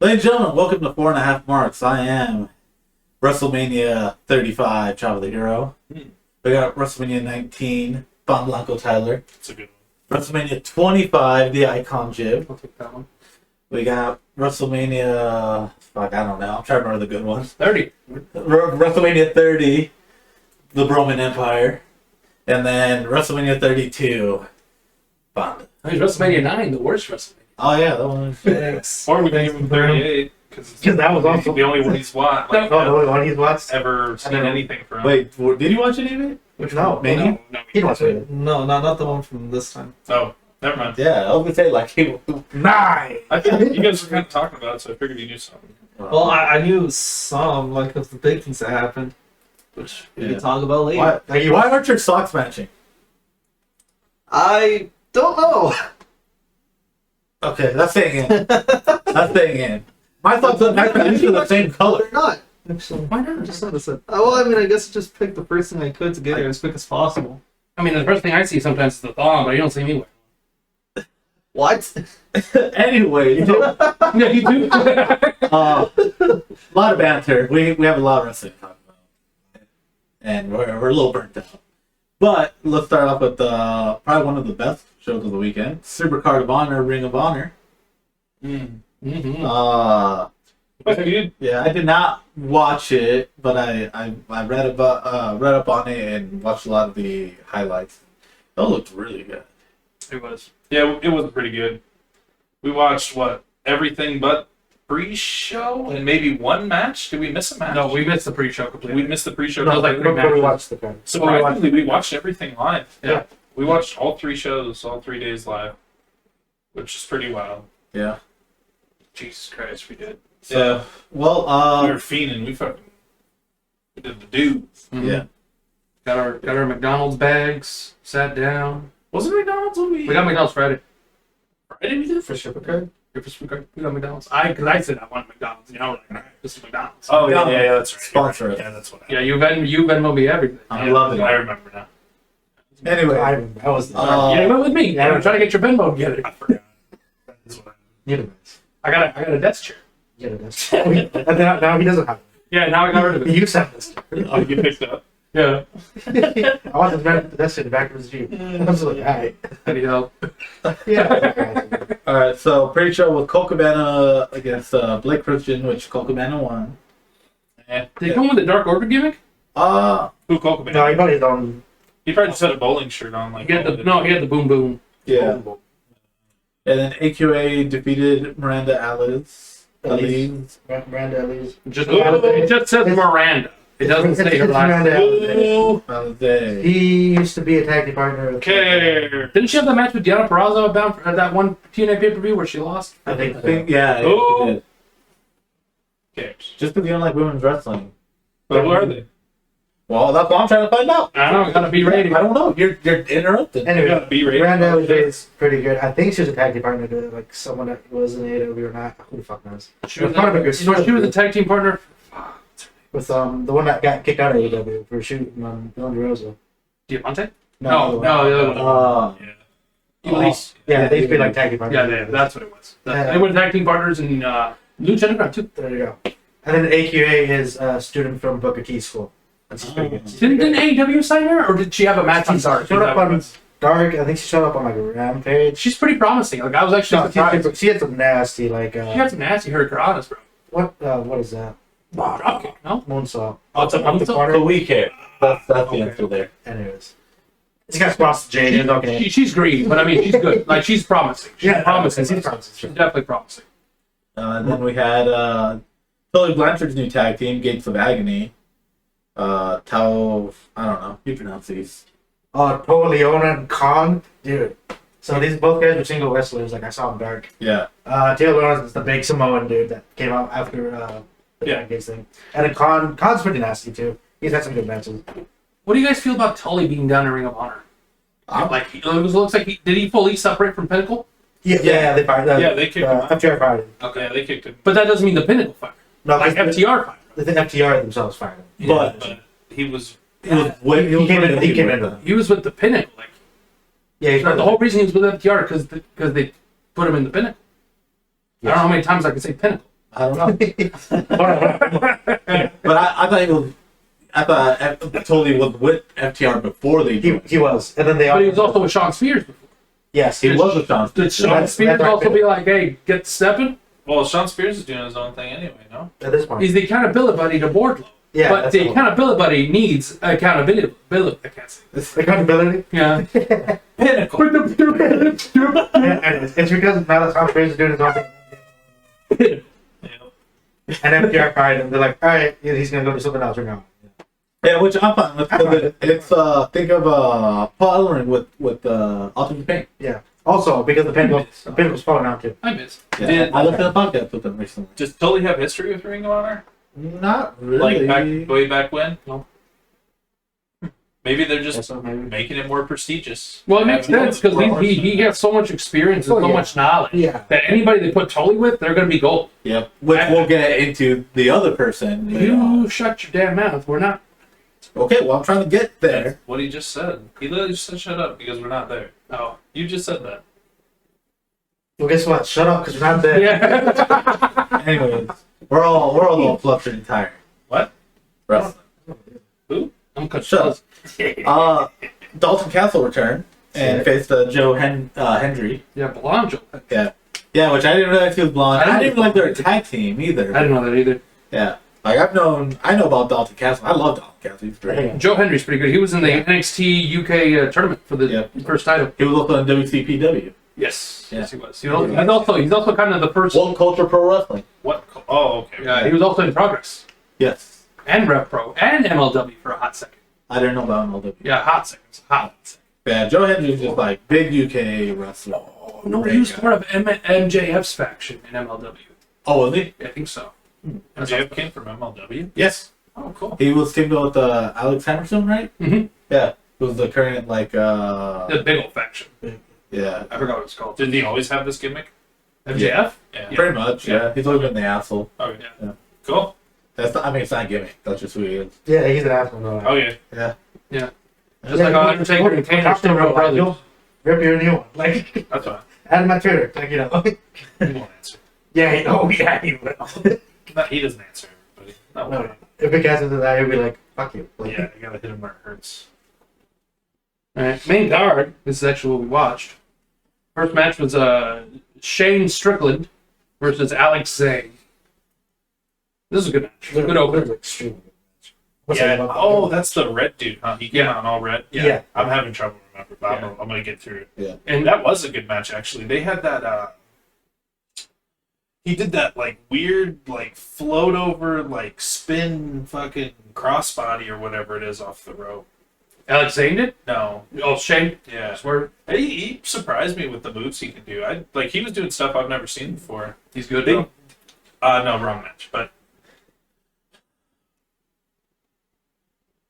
Ladies and gentlemen, welcome to 4.5 Marks. I am WrestleMania 35, Chavo the Hero. We got WrestleMania 19, Bon Blanco Tyler. That's a good one. WrestleMania 25, the Icon Jib. I'll take that one. We got WrestleMania, I don't know, I'm trying to remember the good ones. 30. WrestleMania 30, the Roman Empire. And then WrestleMania 32, Bond. I mean, WrestleMania 9, the worst WrestleMania. Oh yeah, that one. Thanks. Or we can give him 38, because that was also the only one he's watched. Like, the only one he's watched. ever seen anything from. Wait, did you watch any of it? Which No, one? Mania? No, He watched it. No, not the one from this time. Oh, never mind. Yeah, I was gonna say like he. 9. I think you guys were kind of talking about it, so I figured you knew something. Well, I knew some, like, of the big things that happened, which we Yeah. can talk about later. Why aren't your socks matching? I don't know. Okay, that's staying in. That's staying in. My thoughts on that are the same color. They're not. Actually, Why not? I just noticed it. Well, I mean, I guess I just picked the first thing I could to get here as quick as possible. I mean, the first thing I see sometimes is the thong, but you don't see me wear. What? Anyway, Yeah, you do. a lot of banter. We have a lot of wrestling to talk about, and we're a little burnt out. But let's start off with probably one of the best shows of the weekend: Supercard of Honor, Ring of Honor. Mm-hmm. Yeah, I did not watch it, but I read up on it and watched a lot of the highlights. That looked really good. It was. Yeah, it was pretty good. We watched, everything but pre-show and maybe one match? Did we miss a match? No, we missed the pre-show completely. We missed the pre-show. No, like, Before we watched the card. Surprisingly, we watched everything live. Yeah. We watched all 3 shows, all 3 days live, which is pretty wild. Yeah. Jesus Christ, we did. So, well, We were fiending. We did the dudes. yeah. Got our McDonald's bags, sat down. Was it McDonald's when We got McDonald's Friday. Friday we did? For Supercard? We got McDonald's. Because I said I want McDonald's. You know, we're like, all right, this is McDonald's. Oh, yeah, that's right. Sponsor us. Yeah, that's what Yeah, you Venmo me everything. I love it. I remember now. Anyway, I was Yeah, you went with me. Yeah, I'm trying to get your Venmo together. I forgot. That's what I got a desk chair. and now he doesn't have it. Yeah, now I got rid of He it. used to have this. Oh, you picked up. Yeah. I want this man that's in the back of his Jeep. I was like, alright. I need help. Yeah. all right. So, pretty sure with Colt Cabana against Blake Christian, which Colt Cabana won. Yeah. Did he come with the Dark Order gimmick? Who Coco No, he probably don't. He probably just had a bowling shirt on. Like He had the boom boom. Yeah. And then AQA defeated Miranda Alice. Miranda Elise. It just says Miranda. It doesn't say her last name. Miranda Alice. He used to be a tag team partner. With Care. Didn't she have that match with Deanna Purrazzo bound for that one TNA pay-per-view where she lost? I think I think, yeah. Oh. It did. Cares. Just because you don't like women's wrestling. But who are they? Well, that's what I'm trying to find out. I don't know. Gotta be rated. I don't know. You're interrupted. They Anyway, got B-rated. Miranda Elise is pretty good. I think she was a tag team partner to like someone that was in AEW or not. Who the fuck knows? She was, Part of a good she was a tag team partner. With the one that got kicked out of AEW for shooting Dylan DeRosa. Diamante? No, the other one. Yeah. Elise. Yeah, they used to be like tag team partners. Yeah, that's what it was. Yeah. They were tag team partners in Lucha Underground too. There you go. And then AQA is a student from Booker T school. That's pretty good. Didn't AEW sign her, or did she have a match on Dark? Showed up on Dark. I think she showed up on like a Rampage. She's pretty promising. Like I was actually surprised. She had some nasty like. She had some nasty hurricanranas, bro. What is that? Dropkick, no? Moonsault. Oh, it's a Up the moonsault? corner. But we care. That's the Okay. answer there. Anyways, this guy's crossed the J. Okay. She's green, but I mean she's good. Like she's promising. She's promising. She's promising. She's definitely promising. And then we had Tully Blanchard's new tag team, Gates of Agony. Tao, I don't know. You pronounce these. Paul Leona and Khan, dude. So these both guys were single wrestlers. Like I saw in Dark. Yeah. Taylor Leona is the big Samoan dude that came out after the Yeah. Gates thing. And then Khan's pretty nasty too. He's had some good matches. What do you guys feel about Tully being down in Ring of Honor? Like it looks like did he fully separate from Pinnacle? Yeah, they fired. Yeah, they kicked him out. FTR fired him. Okay, they kicked him. But that doesn't mean the Pinnacle fired. No, Like FTR fired. The FTR themselves fired him. But he was. He came in. He was with the Pinnacle. Like Yeah, he's the whole reason he was with FTR because they put him in the Pinnacle. I don't know how many times I can say Pinnacle. I don't know. But I thought he was. I thought Tully was with FTR before they joined. He was, and then they. But he was also with Sean Spears before. Yes, He was with John. Did Sean That's- Spears that's right. also be like, hey, get stepping? Well, Sean Spears is doing his own thing anyway, no? at this point. He's the accountability to Wardlow. Yeah, but that's the cool. accountability needs accountability. I can't say. Accountability. Yeah. Pinnacle. And it's because now that Sean Spears is doing his own thing. Yeah. And FTR fired him. They're like, all right, he's gonna go do something else right now. Yeah, which I'm fine with. 'Cause it's think of Paul Ellering with Ultimate Pain. Yeah. Also, because the Pinnacle's falling out too. I miss. Yeah, Did- I listened to the podcast with them recently. Does Tully have history with Ring of Honor? Not Like really. way back when? No. Maybe they're just So maybe. making it more prestigious. Well, it makes sense because he has so much experience and Oh, so yeah. much knowledge Yeah. that anybody they put Tully with, they're going to be gold. Yep. Which we'll get into the other person. later You on. shut your damn mouth. We're not. Okay, well I'm trying to get there. That's what he just said. He literally just said shut up because we're not there. Oh. You just said that. Well, guess what? Shut up, because we're not there. Yeah. Anyways, we're all a little flustered and tired. What? Wrestling. I'm cut Shut up. Dalton Castle returned and faced Joe Hendry. Yeah, blonde Joe. Yeah. Yeah, which I didn't realize he was blonde. I didn't even like their tag team either. I didn't know that either. Yeah. Like I know about Dalton Castle. I love Dalton Castle. He's great. Yeah. Joe Henry's pretty good. He was in the NXT UK tournament for the Yeah. first title. He was also in WCPW. Yes. Yeah. Yes, he was. He's also kind of the first. World Culture Pro Wrestling. What? Oh, okay. Yeah, he was also in Progress Yes. and Rev Pro and MLW for a hot second. I didn't know about MLW. Yeah, hot seconds. Hot second. Yeah, Joe Hendry's just like big UK wrestler. Oh, no, Great he was guy. part of MJF's faction in MLW. Oh, was he? Yeah, I think so. MJF came from MLW. Yes. Oh, cool. He was teamed up with Alex Henderson, right? Mm-hmm. Yeah. It was the current like The big old faction. yeah. I forgot what it's called. Didn't he always have this gimmick? MJF? Yeah. Pretty much, yeah. He's always been the asshole. Oh, Yeah. yeah. Cool. That's not, I mean, it's not a gimmick. That's just who he is. Yeah, he's an asshole. No. Okay. Yeah. Just like Undertaker and Kane are still real brothers. Rip your new one. Like, That's fine. add him on Twitter. Like, you know. He won't answer. Yeah, he will. No, he doesn't answer everybody. No, No, if it gets into that, he'll be like, fuck you. Like, Yeah, you gotta hit him where it hurts. Alright, main card. This is actually what we watched. First match was Shane Strickland versus Alex Zane. This is a good match. Good opener. Extremely good match. What's that Yeah. about? Oh, that's the red dude, huh? He came out in all red. Yeah. I'm having trouble remembering, but I'm gonna get through it. And That was a good match, actually. They had that. He did that like weird, like float over, like spin, fucking crossbody or whatever it is off the rope. Alex Zane did? No. Oh, Shane. Yeah. Swear. He surprised me with the moves he could do. He was doing stuff I've never seen before. He's good. They- though. No, wrong match. But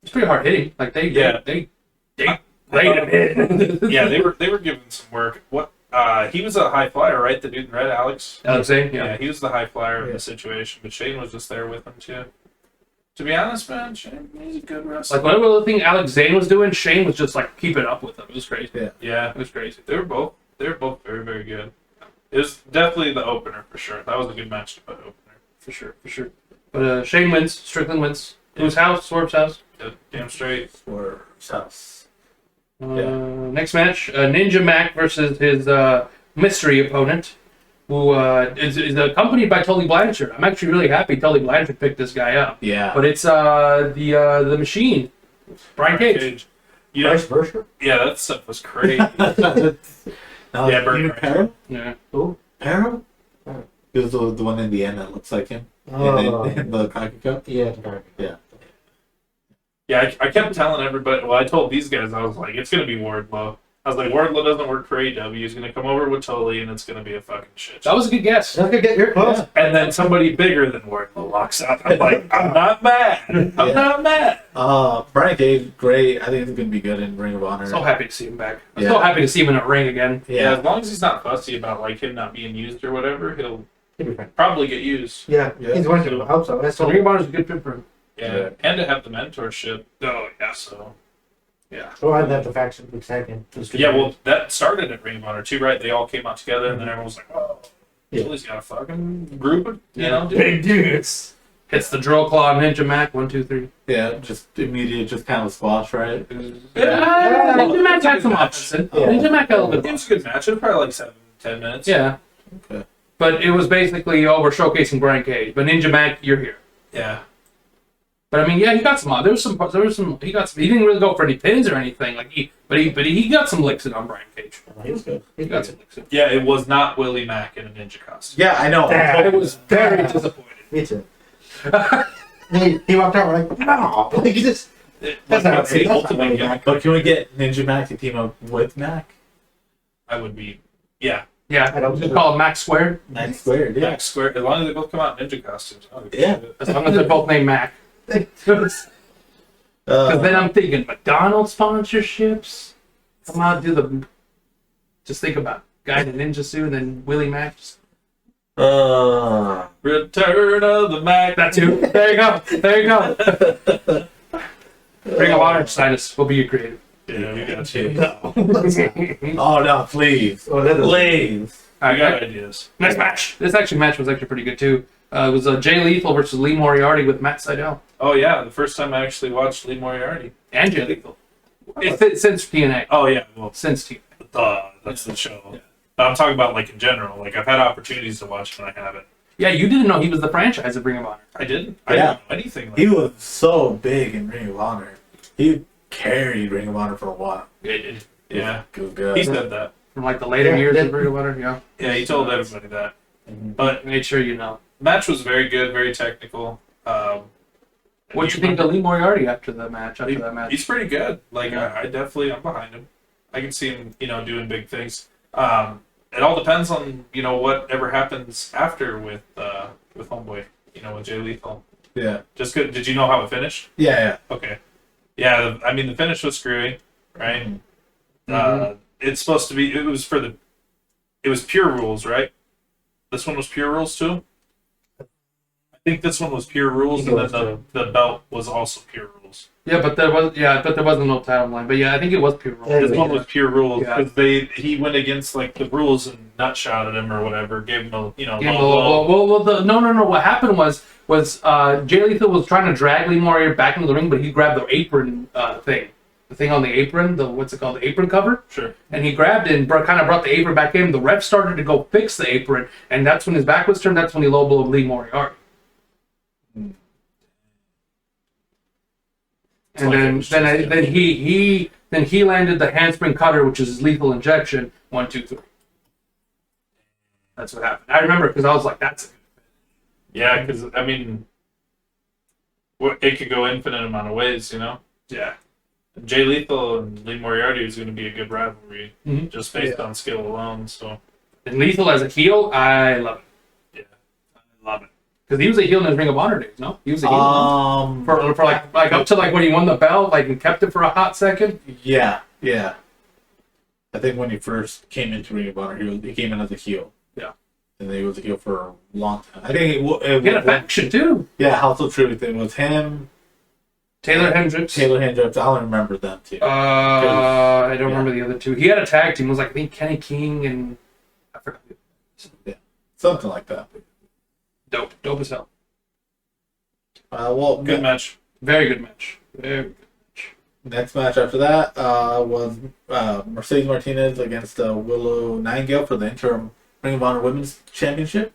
It's pretty hard hitting. Like they laid him in. yeah, they were giving some work. What? He was a high flyer, right? The dude in red, Alex. Alex Zane, Yeah, yeah. he was the high flyer in Yeah. the situation, but Shane was just there with him too. To be honest, man, Shane, he's a good wrestler. Like whatever the thing Alex Zane was doing, Shane was just like keeping up with him. It was crazy. Yeah, It was crazy. they were both very, very good. It was definitely the opener for sure. That was a good match to put opener. For sure. But Shane wins. Strickland wins. Whose house? Swerve's house. Damn straight. For South. Next match, Ninja Mac versus his mystery opponent, who is accompanied by Tully Blanchard. I'm actually really happy Tully Blanchard picked this guy up. Yeah. But it's the Machine, Brian Cage. You know, Vice versa? yeah, that stuff was crazy. Now, Yeah, Bert you Kreischer. Perro? Yeah. Who? Perro? He was the one in the end that looks like him. In the Cocky Cup. Yeah. Yeah, I kept telling everybody. Well, I told these guys, I was like, it's gonna be Wardlow. I was like, Wardlow doesn't work for AEW. He's gonna come over with Tully, and it's gonna be a fucking shit. That was a good guess. That's gonna get your close. And then somebody bigger than Wardlow walks out. I'm like, I'm not mad. I'm not mad. Brian Cage, great. I think he's gonna be good in Ring of Honor. So happy to see him back. I'm Yeah. so happy to see him in a ring again. Yeah, Yeah. as long as he's not fussy about like him not being used or whatever, he'll He'll be fine. probably get used. Yeah, Yeah. he's going to. I hope so. That's So all. Ring of Honor is a good fit for him. Yeah, Yeah. and to have the mentorship. Oh yeah, so yeah. Oh, I love the faction with second. Yeah, well, that started at Ring of Honor too, right? They all came out together, and then everyone was like, "Oh, Yeah. Willie's got a fucking group of, you know, Big dudes. Hits the drill claw Ninja Mac 1, 2, 3. Yeah, just immediate, just kind of squash, right? Yeah, Ninja Mac had some offense. Yeah. Ninja Mac had a little It bit. was a good match. It was probably like 7-10 minutes. Yeah. Okay. But it was basically, oh, we're showcasing Brian Cage. But Ninja Mac, you're here. Yeah. But I mean, yeah, he got some. There was some. He got some. He didn't really go for any pins or anything. But he got some licks in on Brian Cage. He was good. He got some licks in. Yeah, it was not Willie Mack in a ninja costume. Yeah, I know. Damn. I was very disappointed. Me too. he walked out, we're like, no. Like, he just. That's not the that's not ultimate Willie gimmick. Mack. But can we get Ninja Mac to team up with Mac? I would be, yeah. Yeah, I don't just know. call him Mac Squared. Mac squared, yeah. Mac Square, as long as they both come out in ninja costumes. I don't give a Yeah. shit. As long as they're both named Mac. Because then I'm thinking McDonald's sponsorships. Come out, do the. Just think about guy in a ninja suit and then Willie Mac. Just, Return of the Mac. that too. There you go. There you go. Bring a water, Titus. We'll be your creative. Yeah, we got you. No. Oh no, please. Oh, that is. Please. I got ideas. Next match. This match was actually pretty good too. It was Jay Lethal versus Lee Moriarty with Matt Sydal Oh yeah, the first time I actually watched Lee Moriarty. and Jay Lethal. Since TNA. Oh yeah, well, Since TNA. that's the show. But I'm talking about like in general. Like I've had opportunities to watch and I haven't. Yeah, you didn't know he was the franchise of Ring of Honor. I didn't. I Yeah. didn't know anything. Like He was so big in Ring of Honor. He carried Ring of Honor for a while. yeah, It was good. he said that. From like the later Yeah, years yeah. of Ring of Honor, yeah. Yeah, he told everybody that. But Made sure you know. match was very good, very technical. What you think of Lee Moriarty after that match? He's pretty good. Like Yeah. I definitely, I'm behind him. I can see him, doing big things. It all depends on whatever happens after with Homeboy, with Jay Lethal. Yeah. Just good. Did you know how it finished? Yeah, Okay. Yeah, I mean the finish was screwy, right? Mhm. It's supposed to be. It was pure rules, right? This one was pure rules too. I think this one was pure rules, and then the belt was also pure rules. Yeah, but there wasn't no title line. But yeah, I think it was pure rules. Yeah, This one was pure rules Yeah. because he went against like the rules and nut shotted him or whatever, gave him a Yeah, low blow. no. What happened was Jay Lethal was trying to drag Lee Moriarty back into the ring, but he grabbed the apron thing. The thing on the apron, what's it called? The apron cover? Sure. And he grabbed it and kind of brought the apron back in. The ref started to go fix the apron, and that's when his back was turned. That's when he low blowed Lee Moriarty. And like it then was just- then he landed the handspring cutter, which is his lethal injection. 1, 2, 3. That's what happened. I remember because I was like, "That's Yeah, because I mean, it could go infinite amount of ways, yeah." Jay Lethal and Lee Moriarty is going to be a good rivalry, Mhm. just based on skill alone. So And Lethal as a heel, I love it. yeah, I love it. Because he was a heel in his Ring of Honor days. No, he was a heel for like up to like when he won the belt, like and kept it for a hot second. yeah. I think when he first came into Ring of Honor, he came in as a heel. Yeah. And then he was a heel for a long time. I think He had a faction too. Yeah, House of Truth. It was him, Taylor Hendricks. Taylor Hendricks. I don't remember them too. I don't remember the other two. He had a tag team. It was like I think Kenny King and I forgot. Something like that. Dope as hell. Well, Good match. Very good match. Very good. next match after that was Mercedes Martinez against Willow Nightingale for the interim Ring of Honor Women's Championship.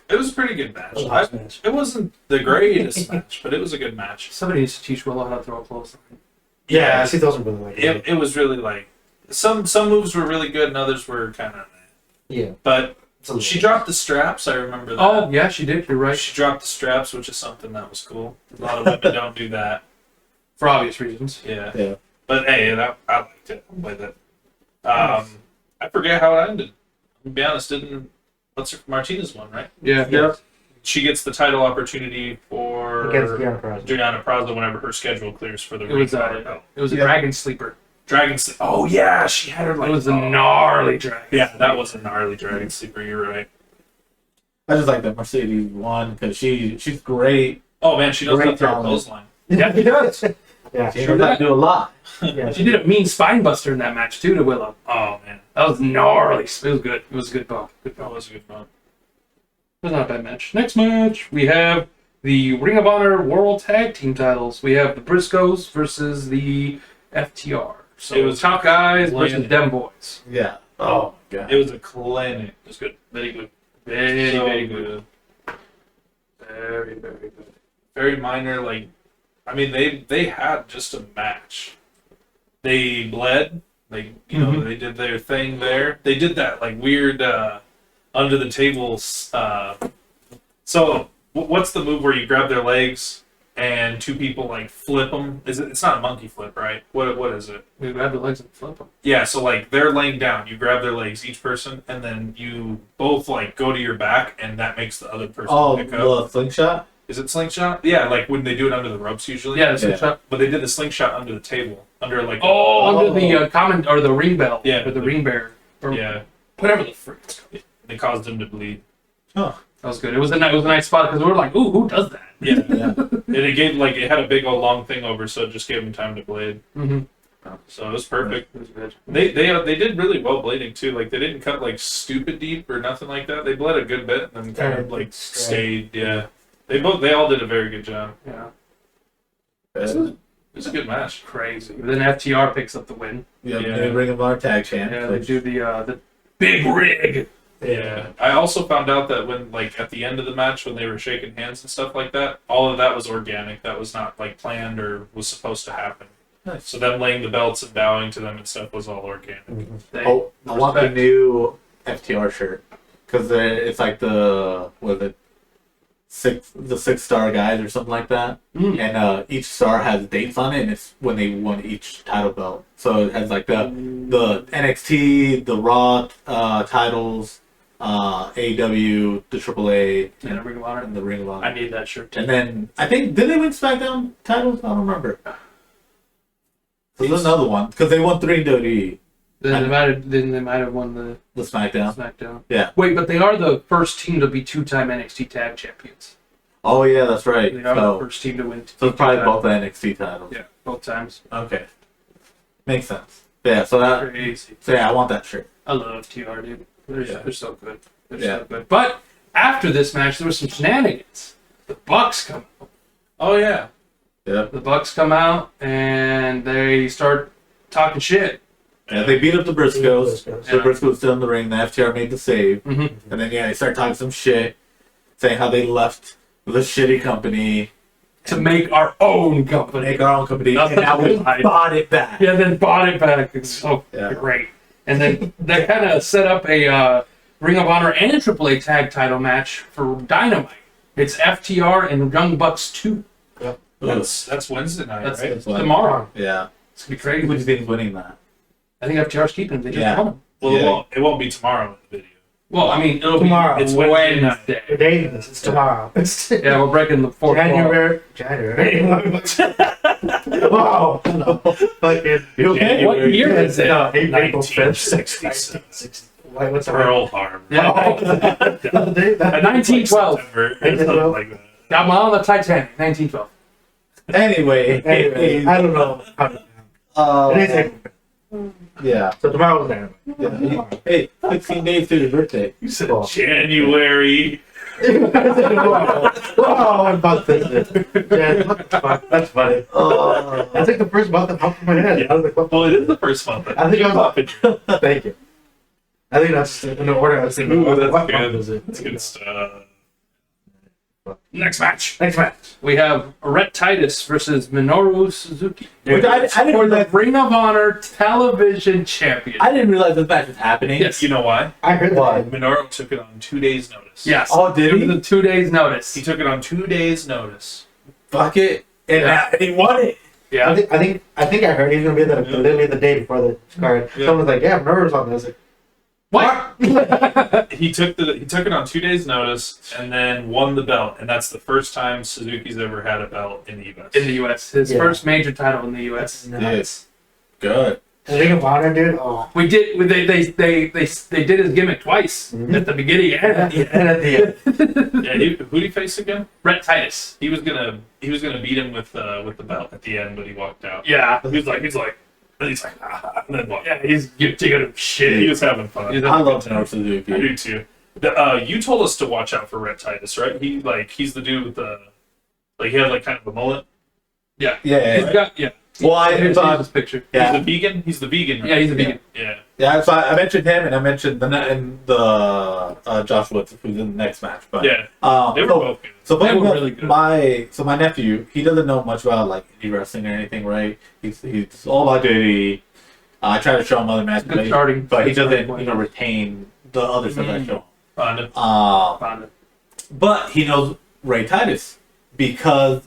It was a pretty good match. That was a nice match. It wasn't the greatest match, but it was a good match. Somebody needs to teach Willow how to throw a clothesline. Yeah, I see those are really like It was really like some moves were really good and others were kind of. yeah. But It's a little- she dropped the straps. I remember that. Oh yeah, she did. You're right. She dropped the straps, which is something that was cool. A lot of women don't do that. For obvious reasons. Yeah. Yeah. But hey, I liked it with it. I forget how it ended. To be honest, Martinez won, right? Yeah. Yep. She gets the title opportunity for Against Deanna Praza. Gianna Praza whenever her schedule clears for the It was Ring of Honor belt. it was a Yeah. dragon sleeper. Dragon. Oh yeah, she had her like. It was a gnarly dragon. Yeah, that was a gnarly Dragon Sleeper. You're right. I just like that Mercedes won because she's great. Oh man, she knows how to Great throw a talent. clothesline. Yeah, he does. Yeah, She knows how to do a lot. yeah. She did a mean spine buster in that match too to Willow. Oh man, That was gnarly. It was good. It was a good bump. Good that bump. was a good one. That's not a bad match. Next match, we have the Ring of Honor World Tag Team titles. We have the Briscoes versus the FTR. So It was Top Guys versus landed. Dem Boys. Yeah. Oh, God. It was a clinic. It was good. Very good. Very, So very good. Very, very good. Very minor, like, I mean, they had just a match. They bled. They, you know, they did their thing there. They did that, like, weird, under the table, so, what's the move where you grab their legs and two people, like, flip them? It's not a monkey flip, right? What is it? We grab the legs and flip them. Yeah, so, like, they're laying down. You grab their legs, each person, and then you both, like, go to your back, and that makes the other person Oh, pick up. the slingshot? Is it slingshot? Yeah, like when they do it under the ropes usually. Yeah, the slingshot. But they did the slingshot under the table, under like. Under the comment or the ring bell. Yeah, or the ring bear. Or Yeah, whatever the frick it's called. they caused him to bleed. Oh. That was good. It was a nice spot because we were like, ooh, who does that? Yeah, Yeah. and it gave like it had a big old long thing over, so it just gave him time to bleed. Mm-hmm. So it was perfect. It was good. They did really well bleeding too. Like they didn't cut like stupid deep or nothing like that. They bled a good bit and then kind of like stayed. Yeah, they all did a very good job. Yeah. It was a good match. Crazy. But then FTR picks up the win. Yeah, Yeah. they Ring of Honor tag champ. Yeah, they do the big rig. Yeah, I also found out that when, like, at the end of the match, when they were shaking hands and stuff like that, all of that was organic. That was not, like, planned or was supposed to happen. Nice. So them laying the belts and bowing to them and stuff was all organic. They, Oh, I want the respect. new FTR shirt because it's like the six star guys or something like that, Mm. and each star has dates on it, and it's when they won each title belt. So it has like the NXT, the Raw titles, AEW, the AAA, And Ring of Honor. and the Ring of I Honor. need that shirt too. And then I think did they win SmackDown titles? I don't remember. There's another one because they won 3 WWE. Then they might have won the The SmackDown. SmackDown. Yeah. Wait, but they are the first team to be 2-time NXT Tag Champions. Oh yeah, that's right. They are the So, first team to win. so it's probably 2-time. both the NXT titles. Yeah, both times. Okay. Makes sense. Yeah, so Crazy. I want that shirt. I love TR, dude. They're Yeah. so good. They're Yeah. so good. But after this match, there was some shenanigans. The Bucks come. Oh, yeah. Yeah. The Bucks come out and they start talking shit. Yeah, they beat up the Briscoes. Yeah. The Briscoes still in the ring. The FTR made the save. Mm-hmm. And then, they start talking some shit, saying how they left the shitty company To make our own to company. make our own company, Nothing and now we to hide. bought it back. Yeah, then bought it back. It's so Yeah. great. And then they kind of set up a Ring of Honor and a AAA tag title match for Dynamite. It's FTR and Young Bucks 2. That's Wednesday night, That's right? That's why- tomorrow. Yeah. It's going to be Who do you crazy. think is winning that? I think FTR's keeping it. They just Yeah. won. Well, Yeah. it won't be tomorrow in the video. Well, I mean, it'll Tomorrow. be It's Wednesday night. The Wednesday. date is this. It's tomorrow. Yeah, we're breaking the fourth wall. January. Wow. Fucking. You okay? What year is it? No, April 5th. 1966. Wait, what's the Pearl Harbor. Yeah. What's the date? 1912. September, or something like that. Got my on the Titanic, 1912. Anyway. Anyway, I don't know. It is April. Yeah. So tomorrow is January. Yeah. Hey, 16 days to your birthday. You said Cool. January. Wow, I'm about this. Yeah, what the fuck? That's funny. That's like the first month that popped in my head. I was like, what? Well, it is the first month. I think I'm up. Thank you. I think that's in the order I was thinking. Ooh, that's what good. month is it? That's good stuff. Next match. Next match. We have Rhett Titus versus Minoru Suzuki. Which I didn't For the realize. Ring of Honor Television Champion. I didn't realize this match was happening. Yes. You know why? I heard Why? that. Minoru took it on 2 days' notice. Yes. Oh, did It he? was a 2 days notice. He took it on 2 days' notice. Fuck it. And, Yeah. and he won it. Yeah. I think I heard he's gonna be there literally the day before the card. Yeah. Someone's like, "Yeah, Minoru's on this." Like, What? He took it on 2 days' notice and then won the belt, and that's the first time Suzuki's ever had a belt in the U.S. In the U.S. His Yeah. first major title in the U.S. that's nuts. Good. And Ring of Honor, dude. Oh. We did. They did his gimmick twice at the beginning and at the end. And at the end. Yeah, who'd he face again? Rhett Titus. He was gonna beat him with the belt at the end, but he walked out. Yeah. He's like, and he's like, and then walked. Yeah. He's taking him He shit. was having fun. He's I love a- Minoru I Suzuki. do too. You told us to watch out for Rhett Titus, right? He's the dude with the he had like kind of a mullet. Yeah. Yeah. He's got Well, here's his picture. yeah. He's the vegan. He's the vegan. Right? Yeah, he's a vegan. Yeah. Yeah, so I mentioned him, and I mentioned the Josh Woods, who's in the next match. But Yeah. They were so, both good. so They funny were enough, really good. my nephew, he doesn't know much about like indie wrestling or anything, right? He's all about WWE. I try to show him other matches, Good starting. but he starting doesn't, point. retain the other stuff I show him. Fun. Found it. But he knows Ray Titus because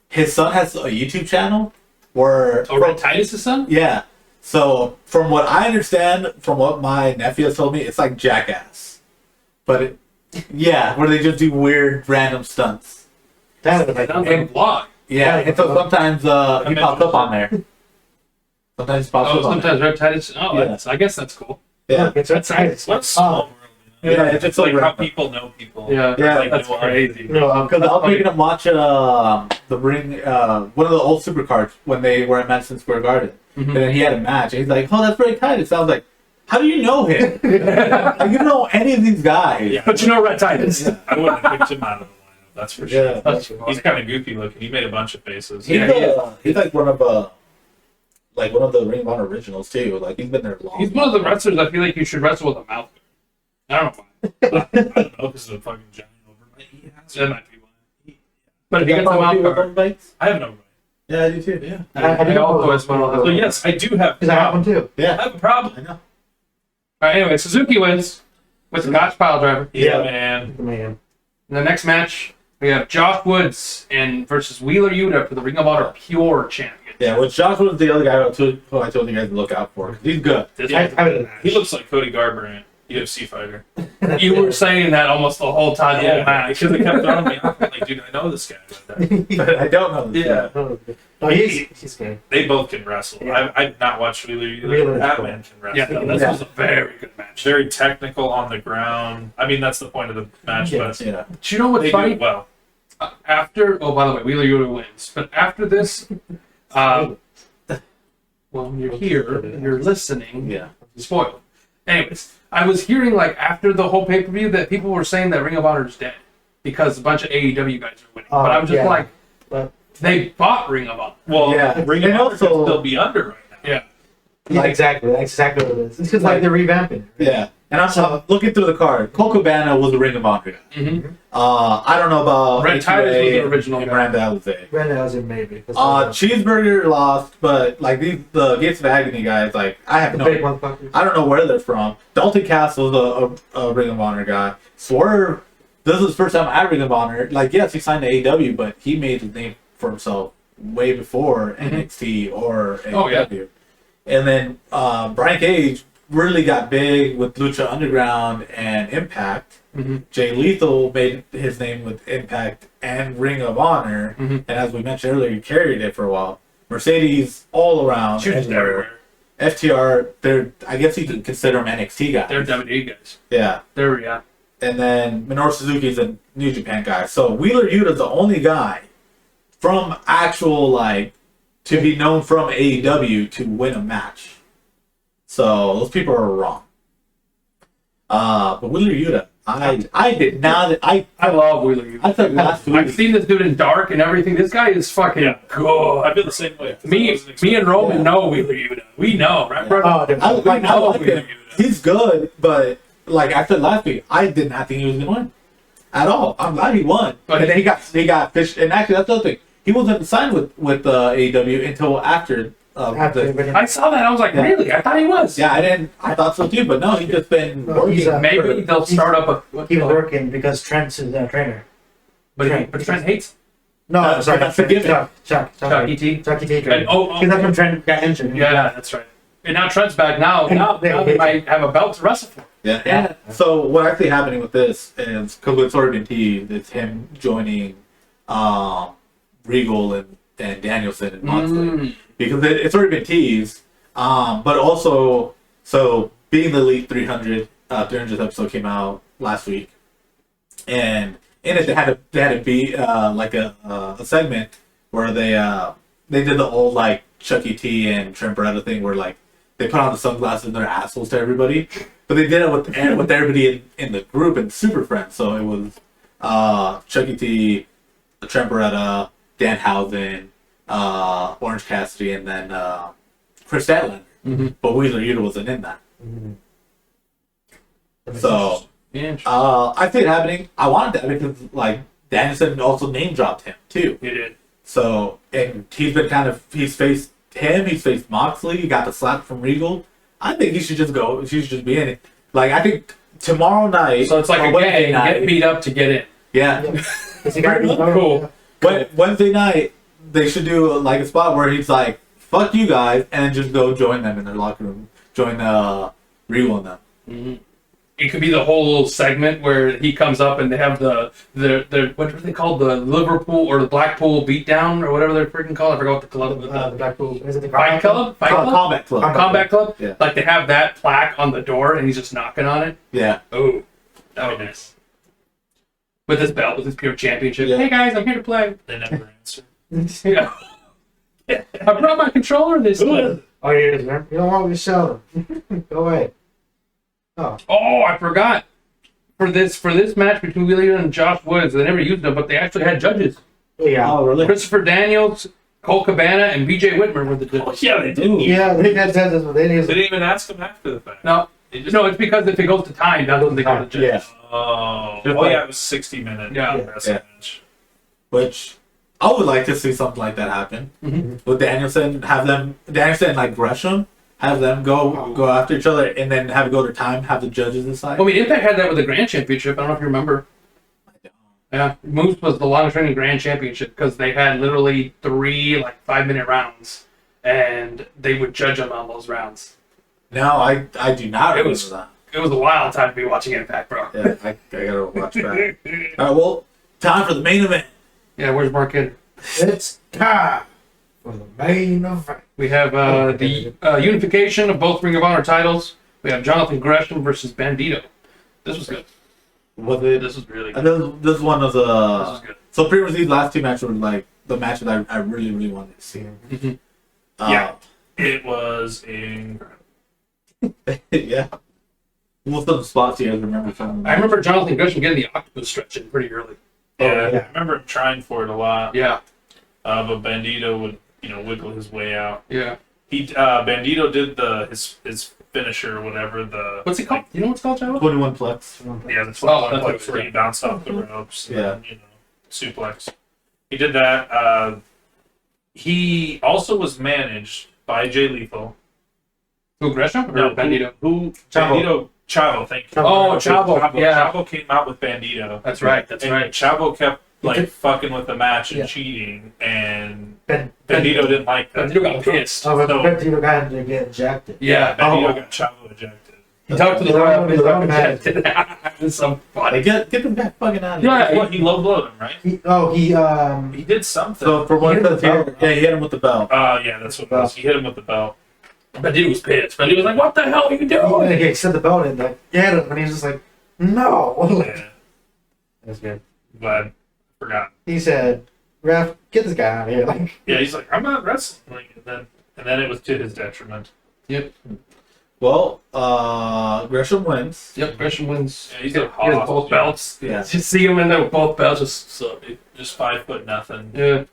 his son has a YouTube channel where Oh, Rhett Titus' son? yeah. So from what I understand, from what my nephew has told me, it's like Jackass, but where they just do weird random stunts. That is like Sounds like a vlog. Yeah, and so sometimes he pops up on there. Sometimes he pops Oh, up on sometimes Rhett Titus. Oh, Yeah. I guess that's cool. there. Yeah, it's Rhett Titus. What a small world. yeah, it's just It's like how random. people know people. Yeah, Yeah, Like, that's no, crazy. No, Because I was making him watch the ring, one of the old supercards when they were at Madison Square Garden. Mhm. And then he had a match. And he's like, "Oh, that's Ray Titus." I was like, "How do you know him? Like, you don't know any of these guys?" Yeah. But you know Rhett Titus. I wouldn't have picked him out of the lineup. That's for sure. Yeah. That's He's kind of goofy looking. He made a bunch of faces. He's, Yeah, he is. he's like one of the Ring of Honor originals too. Like he's been there long. He's one of the wrestlers I feel like you should wrestle with a mouth. I don't know why. I don't know because of the fucking giant overnight he has. That might be why. But if You you got get the problem mouth with guard, bites? I have no right. Yeah, I do too. Yeah. I also have one of So those. yes, I do have. because I have one too. I Yeah, have a problem. I know. All right, anyway, Suzuki wins with Scotch pile driver. Yeah, Yeah. man. Man, In the next match, we have Josh Woods versus Wheeler Yuta for the Ring of Honor Pure Champion. Yeah, which Josh was the other guy who I told you guys to look out for. 'Cause he's good. This I guy- would he looks like Cody Garbrandt, UFC fighter. You were saying that almost the whole time. Yeah, Oh, man. because they kept throwing me off. I'm like, dude, I know this guy. But I don't know this Yeah. guy. Oh, he's good. They both can wrestle. Yeah. I've not watched Wheeler either. Wheeler's That cool. man can wrestle. Yeah, no, this Yeah. was a very good match. Very technical on the ground. I mean, that's the point of the match, Yeah. but Yeah. Do you know what's they do funny? it well. After, oh, by the way, Wheeler Yuta wins. But after this, well, you're here, you're listening. Yeah. Spoiled. Anyways, I was hearing like after the whole pay per view that people were saying that Ring of Honor is dead because a bunch of AEW guys are winning. But I was just yeah. like, But- they bought Ring of Honor. Well, Yeah. Ring of And Honor also- can still be under right now. Yeah. Yeah, exactly. That's exactly what it is. It's because like they're revamping. Yeah. And I'm looking through the card. Cole Cabana was a Ring of Honor guy. Mm-hmm. I don't know about Red Titus was the original and guy. Miranda Alizé. Brandon was in maybe. Cheeseburger lost, but like the Gates of Agony guys, like I have the no, big motherfuckers. I don't know where they're from. Dalton Castle's a Ring of Honor guy. Swerve, this is his first time at Ring of Honor. Like yes, he signed to AEW, but he made his name for himself way before NXT or AEW. Oh, yeah. And then Brian Cage really got big with Lucha Underground and Impact. Mm-hmm. Jay Lethal made his name with Impact and Ring of Honor, Mhm. and as we mentioned earlier, he carried it for a while. Mercedes all around, She was everywhere. everywhere. FTR, I guess you can consider them NXT guys. They're WWE guys. Yeah, Yeah. and then Minoru Suzuki's a New Japan guy. So Wheeler Yuta's the only guy from actual to be known from AEW to win a match. So those people are wrong. But Wheeler Yuta, I did not. I love Wheeler Yuta. I said last week. I've seen this dude in dark and everything. This guy is fucking Yeah. good. I feel the same way. Me and Roman Yeah. know Wheeler Yuta. We know, right, brother? Oh, dude. I like know him. Wheeler Yuta. He's good, but like I said last week, I did not think he was gonna win at all. I'm glad he won, But and then he got fished. And actually, that's the other thing. He wasn't signed with AEW until after. I saw that. I was like, Yeah. really? I thought he was. Yeah, I didn't. I thought so too, but no, he's just been No, he's, working. Maybe they'll start up a. He was working because Trent's his trainer. But Trent hates No, sorry, that's the gimmick. Chuck E.T. Chuck E.T. And, trainer. oh, Because that's when Trent got injured. yeah, that's right. And now Trent's back. Now they might have a belt to wrestle for. Yeah. And so what actually happening with this is because it's already been teased, it's him joining Regal and Danielson and Moxley. Because it's already been teased, but also, so being the Elite 300th episode came out last week, and in it they had to be like a segment where they did the old like Chuck E. T. and Trent Beretta thing where like they put on the sunglasses and they're assholes to everybody, but they did it with everybody in the group and Super Friends. So it was Chucky T, Trent Beretta, Danhausen, Orange Cassidy, and then Chris Statlander. Mm-hmm. But Wheeler Yuta wasn't in that. So Yeah. I see it happening. I wanted that because like Danielson also name dropped him too. He did. So and he's faced him. He's faced Moxley. He got the slap from Regal. I think he should just go. He should just be in it. Like I think tomorrow night. So it's like or a Wednesday gang, night, get beat up to get in. Yeah. Cool. Wednesday night they should do like a spot where he's like, "Fuck you guys," and just go join them in their locker room. Join Regal and them. Mm-hmm. It could be the whole little segment where he comes up and they have the what are they called, the Liverpool or the Blackpool beatdown or whatever they're freaking called. I forgot what the club. The Blackpool. Is it the Fight Club? Fight Club? Combat Club. Combat Club? Yeah. Like they have that plaque on the door and he's just knocking on it. Yeah. Oh, that would be nice. With his belt, with his pure championship. Yeah. Hey guys, I'm here to play. They never answer. Yeah. I brought my controller this time. Oh, yeah, man. You don't want me to sell them. Go away. Oh, I forgot. For this match between Willow and Josh Woods, they never used them, but they actually had judges. Yeah. Oh really? Christopher Daniels, Cole Cabana, and BJ Whitmer were the judges. Yeah, they did. Yeah, they had said this, but they They didn't. didn't even ask him after the fact. No, They just, no, it's because if it goes to time, that's when they go to judges. Yeah. Oh, Just oh like- yeah, it was 60-minute Yeah. wrestling Yeah. match. Which I would like to see something like that happen with Danielson. Danielson and like Gresham, have them go after each other, and then have it go to time. Have the judges decide. I mean, Impact had that with the Grand Championship. I don't know if you remember. Yeah, Moose was the longest reigning Grand Championship because they had literally 3 like 5-minute rounds, and they would judge them on those rounds. No, I do not It remember was- that. It was a wild time to be watching Impact, bro. Yeah, I gotta watch that. All right, well, time for the main event. Yeah, where's Mark Kid? It's time for the main event. We have the unification of both Ring of Honor titles. We have Jonathan Gresham versus Bandito. This was good. Was it? This was really I good. know this one was This was good. so pretty much these last 2 matches were like the matches I really really wanted to see. Mhm. Yeah. It was incredible. Yeah. Most of the spots you guys remember from? I remember Jonathan Gresham getting the octopus stretch in pretty early. Yeah, yeah. I remember him trying for it a lot. Yeah, But Bandito would, wiggle his way out. yeah. He Bandito did his finisher or whatever. What's it called? You know what's called, Chavo? 21 plex. Yeah, the Oh, 21 that's plex what- where he bounced off the ropes. And Yeah. then, suplex. He did that. He also was managed by Jay Lethal. Who, Gresham or No, Bandito? Who? Chavo. Bandito. Chavo, thank you. Oh, Chavo, yeah. Chavo came out with Bandito. That's right. That's And right. Chavo kept did- fucking with the match and Yeah. cheating, and Ben, Bandito didn't like that. Bandito got pissed. Oh, but No. Bandito got to get ejected. Yeah. Bandito Oh. got Chavo ejected. He talked to the His ref. own- His his ref own ejected. It's so funny. Like, get them back fucking out of here. Yeah. What, he low blowed him, right? He He did something. So for one He hit him with the here, belt. yeah, he hit him with the belt. Yeah, that's what it was. He hit him with the belt. Bandito was pissed. Bandito was like, "What the hell are you doing?" he set the belt in, like, get him, and he's just like, no. Yeah, That's good. but I forgot. He said, ref, get this guy out of here. Like, Yeah, he's like, I'm not wrestling, and then it was to his detriment. Yep. Well, Gresham wins. Yep. Gresham wins. Yeah, he's He a has hoss, both dude. belts. Yeah. Just see him in there with both belts. Just so, dude. Just 5'0". Yeah.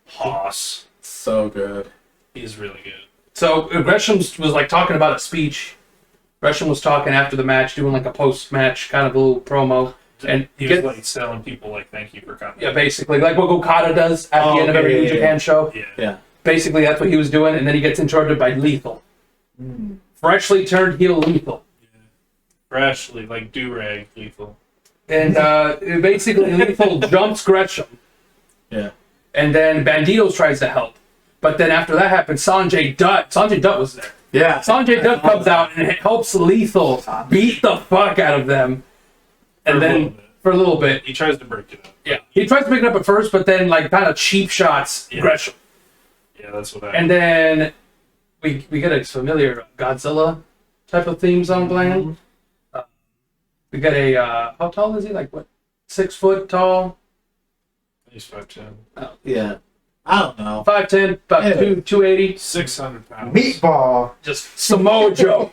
Hoss. So good. He's really good. So Gresham was like talking about a speech. Gresham was talking after the match, doing like a post-match kind of a little promo, and He get- was like telling people like, "Thank you for coming." yeah, basically like what Okada does at the end of every New Japan show. Yeah. Yeah. Basically, that's what he was doing, and then he gets interrupted by Lethal, freshly turned heel Lethal, Freshly, like do-rag Lethal. and basically Lethal jumps Gresham, Yeah. and then Banditos tries to help, but then after that happens, Sanjay Dutt was there. Yeah. Sanjay Dutt comes out and helps Lethal beat the fuck out of them, and For a then little bit. for a little bit. He tries to break it up. Yeah, he tries to pick it up at first, but then like kind of cheap shots Yeah. Gresham, Yeah, that's what happened. and then we get a familiar Godzilla type of theme song playing. We get a how tall is he? Like what, 6 foot tall, He's 5'10". Yeah. I don't know. 5'10", about Yeah. 280. 600 pounds. meatball. Just Samoa Joe.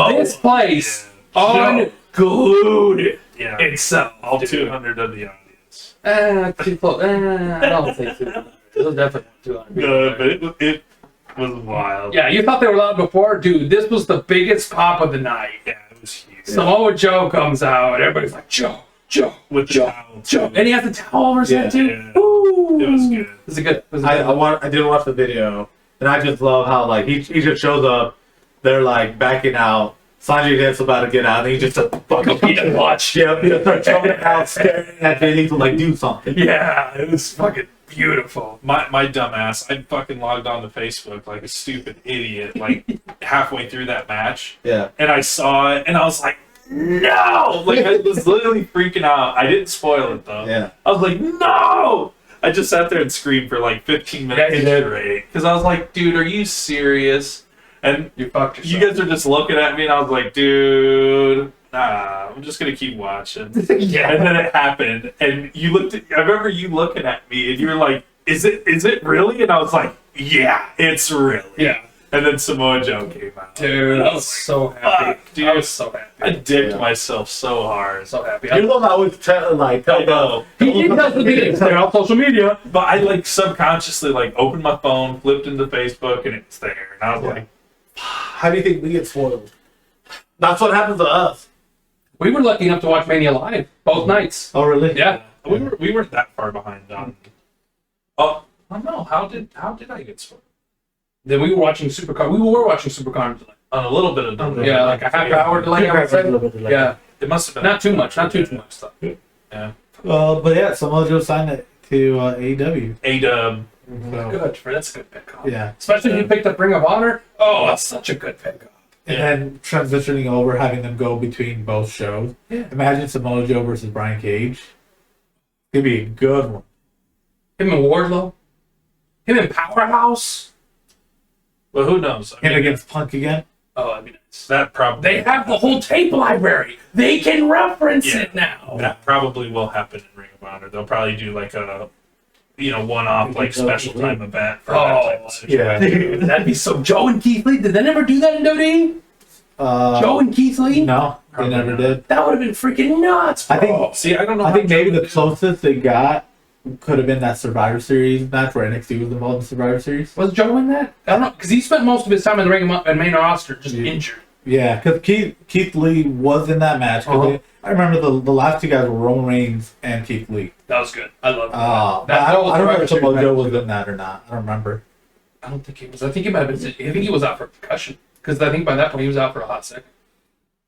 This place unglued Yeah. itself. All dude. 200 of the audience. Too close. I don't think 200. It was definitely 200. No, but it was wild. Yeah, you thought they were loud before? Dude, this was the biggest pop of the night. Yeah, it was huge. Samoa Joe comes out. Everybody's like, Joe. With the Joe, towel, Joe. too. And he has the towel over his head, too. Yeah. Ooh. It was good. It was a good. I did watch the video, and I just love how like he just shows up. They're like backing out. Sanjay Dutt's about to get out, and he just fucking watch. Yeah, he starts jumping out, staring at Bandito to like do something. Yeah, it was fucking beautiful. My dumb ass, I fucking logged on to Facebook like a stupid idiot, like halfway through that match. Yeah. And I saw it, and I was like, no! Like, I was literally freaking out. I didn't spoil it, though. Yeah. I was like, no! I just sat there and screamed for like 15 minutes Yeah, you did. straight. Because I was like, dude, are you serious? And You fucked yourself. you guys are just looking at me, and I was like, dude, nah, I'm just going to keep watching. Yeah. And then it happened, and you looked at, I remember you looking at me, and you were like, is it really? And I was like, yeah, it's really. Yeah. And then Samoa Joe came out. Dude, I was so happy. Fuck, dude. I was so happy. I dicked Yeah. myself so hard. so happy. You're the one that always tell I know. He did tell the beginning. They're on social media. But I like subconsciously like opened my phone, flipped into Facebook, and it's there. And I was Yeah. like, How do you think we get spoiled? That's what happens to us. We were lucky enough to watch Mania live both nights. Oh, really? Yeah. we weren't that far behind on. Oh, I don't know. How did I get spoiled? Then we were watching Supercar. We were watching Supercar. On a little bit of delay. Yeah, like a half hour delay. I would say. Yeah, It must have been not too much. Not too much stuff. Yeah. But yeah, Samoa Joe signed it to AEW. A-Dub. So, Good. That's a good pickup. yeah. Especially if you picked up Ring of Honor. Oh, that's such a good pickup. And then transitioning over, having them go between both shows. Yeah. Imagine Samoa Joe versus Brian Cage. It'd be a good one. Him and Wardlow. Him and Powerhouse. Well, who knows? I Him mean, against Punk again. Oh, that'd be nice. that probably They have the whole tape library. They can reference Yeah. it now. That probably will happen in Ring of Honor. They'll probably do like a, one-off like special time event for that type of situation. Dude, that'd be so. Joe and Keith Lee. Did they never do that in WWE? Joe and Keith Lee. No, they Probably never not. did. That would have been freaking nuts. I think- bro. See, I don't know. I how think maybe Joe the did it. closest they got could have been that Survivor Series match where NXT was involved in Survivor Series. Was Joe in that? I don't know, because he spent most of his time in the ring and main roster just Yeah. injured. Yeah, because Keith Lee was in that match. 'Cause Uh-huh. I remember the last two guys were Roman Reigns and Keith Lee. That was good. I love But that. I don't know if Survivor Samoa Series Joe match. was in that or not. I don't remember. I don't think he was. I think he might have been. I think he was out for concussion because I think by that point he was out for a hot second.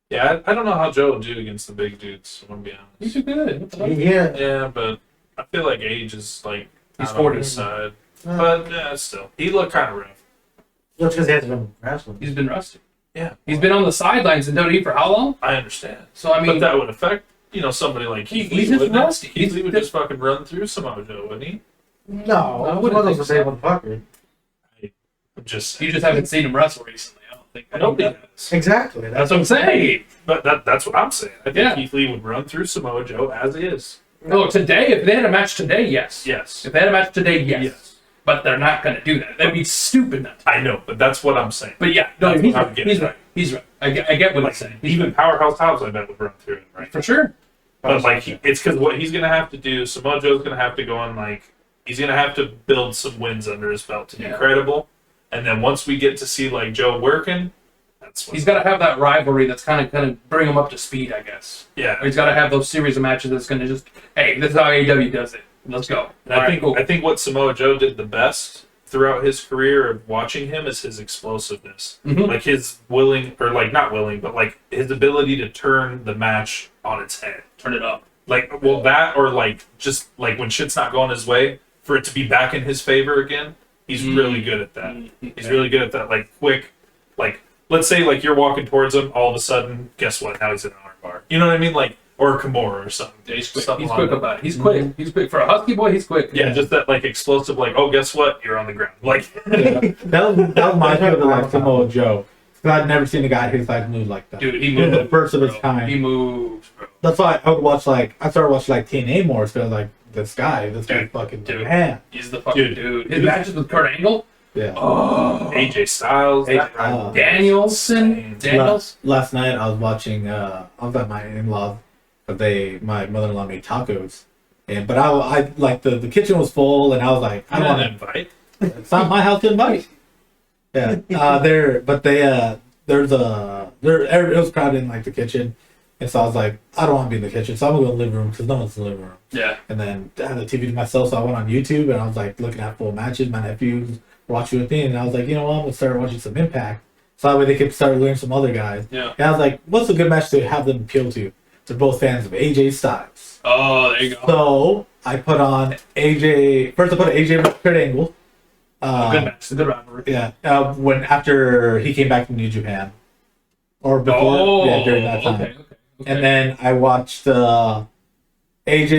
Yeah, I don't know how Joe will do against the big dudes. I'm gonna be honest. He's good. What the fuck? Yeah. Yeah, but I feel like age is like He's not on 40. his side. But yeah, still, he looked kind of rough. That's because he hasn't been wrestling. He's been rusty. Yeah, He's been on the sidelines in WWE for how long? I understand. So I mean, But that would affect, somebody like Keith Lee. He's just wouldn't it? rusty. Keith Lee would just fucking run through Samoa Joe, wouldn't he? No, I I wouldn't wouldn't think the so. same motherfucker. I'm just you saying. just haven't seen him wrestle recently. I don't think. Nobody has. Exactly. That's what I'm saying. But that's what I'm saying. I think Yeah. Keith Lee would run through Samoa Joe as is. No, today, if they had a match today, yes. Yes. If they had a match today, yes. Yes. But they're not going to do that. That'd be stupid not to. I know, but that's what I'm saying. But yeah, no, That's he's what I'm right. getting He's at. right. He's right. I get what Like, he's saying. even Powerhouse Hobbs, I bet, would run through him, right? For sure. But like, it's because what he's gonna have to do. Samoa Joe's gonna have to go on he's gonna have to build some wins under his belt to be Yeah. credible. And then once we get to see like Joe working, that's what He's got to have that rivalry that's kind of bring him up to speed, I guess. yeah. Or he's got to have those series of matches that's going to just, hey, this is how AEW does it. Let's go. And I All right, think cool. I think what Samoa Joe did the best throughout his career of watching him is his explosiveness, Mhm. like his not willing, but like his ability to turn the match on its head. Turn it up. Like, well, that or like just like when shit's not going his way, for it to be back in his favor again. He's really good at that. He's really good at that. Like quick, like let's say like you're walking towards him, all of a sudden, guess what? Now he's in an armbar. You know what I mean? Like or a Kimura or something. Yeah, he's quick. Something He's along quick that about it. He's quick. He's quick. For a husky boy, he's quick. Yeah, just that like explosive, like, oh, guess what? You're on the ground. Like, Yeah. That was my favorite like Samoa Joe. 'Cause I'd never seen a guy his size move like that. Dude, he He was moves. the first of his bro. kind. He moves, bro. That's why I would watch I started watching TNA more. So I was like, this guy Dude, fucking dude. man. He's the fucking Dude. dude. His matches with Kurt Angle, Yeah. Oh, AJ Styles. AJ Oh. Danielson. Daniels. Last night I was watching. I was at my in-laws, but my mother-in-law made tacos, but I like the kitchen was full, and I was like, I I don't don't want to. invite. It's not my house to invite. Yeah. It was crowded in like the kitchen, and so I was like, I don't want to be in the kitchen, so I'm gonna go in the living room because no one's in the living room. Yeah. And then I had the TV to myself, so I went on YouTube and I was like looking at full matches. My nephews were watching with me, and I was like, you know what, I'm gonna start watching some Impact, so that way they could start learning some other guys. Yeah. And I was like, what's a good match to have them appeal to? They're both fans of AJ Styles. Oh, there you go. So I put on AJ. First, I put AJ with Kurt Angle. Good match. A good rivalry. Yeah. After he came back from New Japan, or before, Oh, yeah, during that time. Okay. And then I watched AJ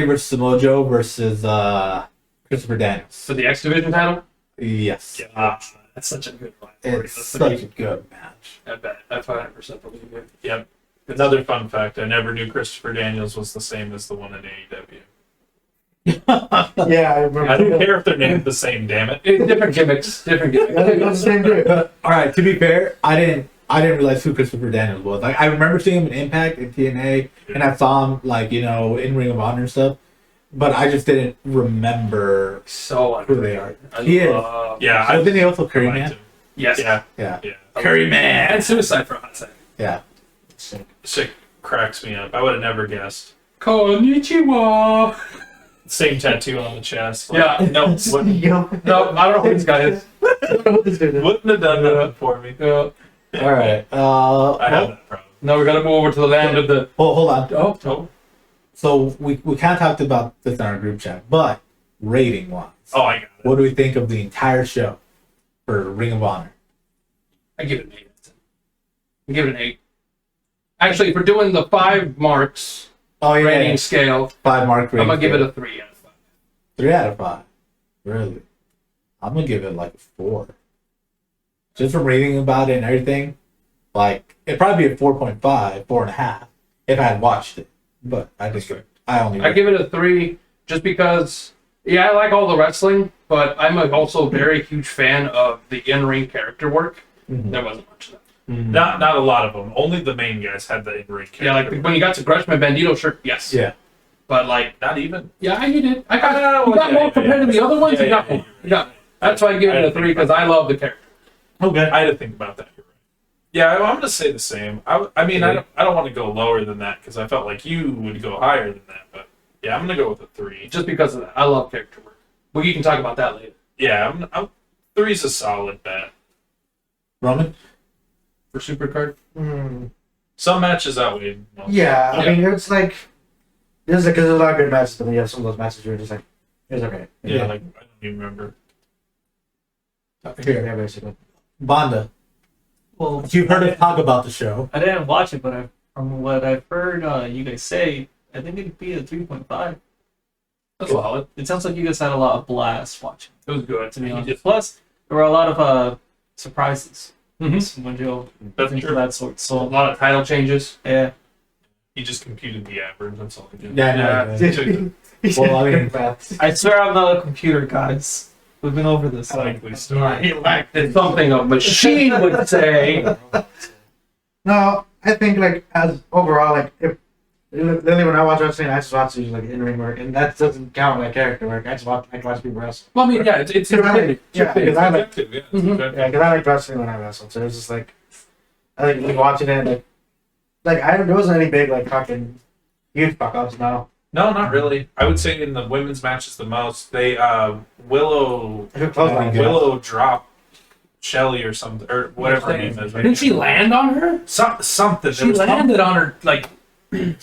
versus Samoa Joe versus Christopher Daniels. For the X Division title? Yes. Yeah. That's such a good rivalry. It's such a good match. I bet. I 500% believe it. Yep. Another fun fact: I never knew Christopher Daniels was the same as the one in AEW. Yeah, I remember. I don't care if they're named the same. Damn it. Different gimmicks. Different gimmicks. Yeah, that's the same dude. But all right, to be fair, I didn't realize who Christopher Daniels was. Like I remember seeing him in Impact and TNA, and I saw him like in Ring of Honor and stuff, but I just didn't remember So who they are. I He is. love- Yeah, I think he also I Curry liked Man. him. Yes. Yeah, Yeah, yeah. Curry Man. And Suicide for a hot second. yeah. Shit cracks me up. I would have never guessed. Konnichiwa. Same tattoo on the chest. Yeah. No, wouldn't, Yo, No, I don't know who this guy is. I don't know what this dude is. wouldn't have done that for me. Yeah. All right. I have that problem. Now we're gonna move over to the land of the. Hold on. Oh. So we kind of talked about this in our group chat, but rating wise, Oh, I got it. what do we think of the entire show for Ring of Honor? I give it an 8. I give it an 8. Actually, if we're doing the 5 marks Oh yeah, rating scale, 5 mark rating. I'm gonna give it a 3 out of 5. 3 out of 5. Really? I'm gonna give it like a 4. Just from reading about it and everything, like it'd probably be a 4.5, 4.5 if I had watched it. But I just I give it a 3 just because, yeah, I like all the wrestling, but I'm also a very huge fan of the in-ring character work. Mhm. There wasn't much of that. Not a lot of them. Only the main guys had the in-ring Yeah, like when you got to Gresham and Bandito, sure, yes. Yeah. But like, Not even. yeah, you did. You got yeah, more yeah, compared yeah. to the other ones. Yeah, You got yeah, more. You got more. That's why I give it a 3 because I love the character. Okay. I had to think about that. You're right. Yeah, I'm gonna say the same. I mean, I don't want to go lower than that because I felt like you would go higher than that. But yeah, I'm gonna go with a 3. Just because of that. I love character work. But you can talk about that later. Yeah, 3's a solid bet. Roman? For Supercard. Some matches outweigh. most. Yeah, I Yeah. mean, it's like, because there's a lot of good matches, but then you have some of those matches where you're just like, it's okay. Yeah, like I don't even remember. Yeah, basically. Banda. Well, You've heard us talk about the show. I didn't watch it, but from what I've heard you guys say, I think it'd be a 3.5. That's solid. It sounds like you guys had a lot of blast watching, It was good. to be honest. Plus, there were a lot of surprises. Mm-hmm. When Joe That's things of true. that sort. A So lot of title changes. yeah, He just computed the average. That's all he did. Yeah. Well, I mean- I swear I'm not a computer, guys. We've been over this. Likely story. He lacked in something a machine would say. No, I think like as overall, like if literally when I watch wrestling, I just watch like in-ring work, and that doesn't count like character work. I just watch people wrestle. Well, I mean, yeah, it's Because I like, yeah, because I like, Yeah, Mhm. yeah, because I like wrestling when I wrestle. So it's just like I like watching it. Like there wasn't any big like fucking huge fuck ups. No, No, not really. I would say in the women's matches the most. They Willow Willow dropped Shelly or something or whatever her name is. Didn't she land on her? Something. She landed on her, like,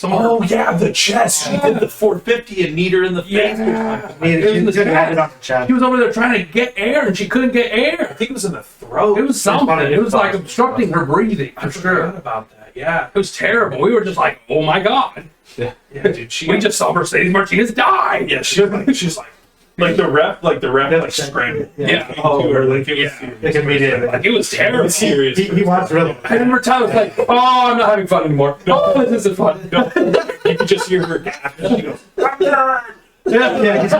Oh yeah, the chest. She did the 450 and kneed her in the face. yeah. She just had it off the chest. She was over there trying to get air, and she couldn't get I air. think it was in the throat. It was something. It was like obstructing her breathing, I for forgot sure. about that. Yeah. It was terrible. We were just like, oh my god. Yeah, dude. She We just saw Mercedes Martinez die. yeah. She's like the rep like scrambled. Yeah. Oh, to her, like it was Yeah. Like immediately. Like, it was terrible. serious. He wants really. I remember Tyler was like, oh, I'm not having fun anymore. Oh, this isn't fun. You can just hear her gasp. She goes, "I'm done." Yeah, he's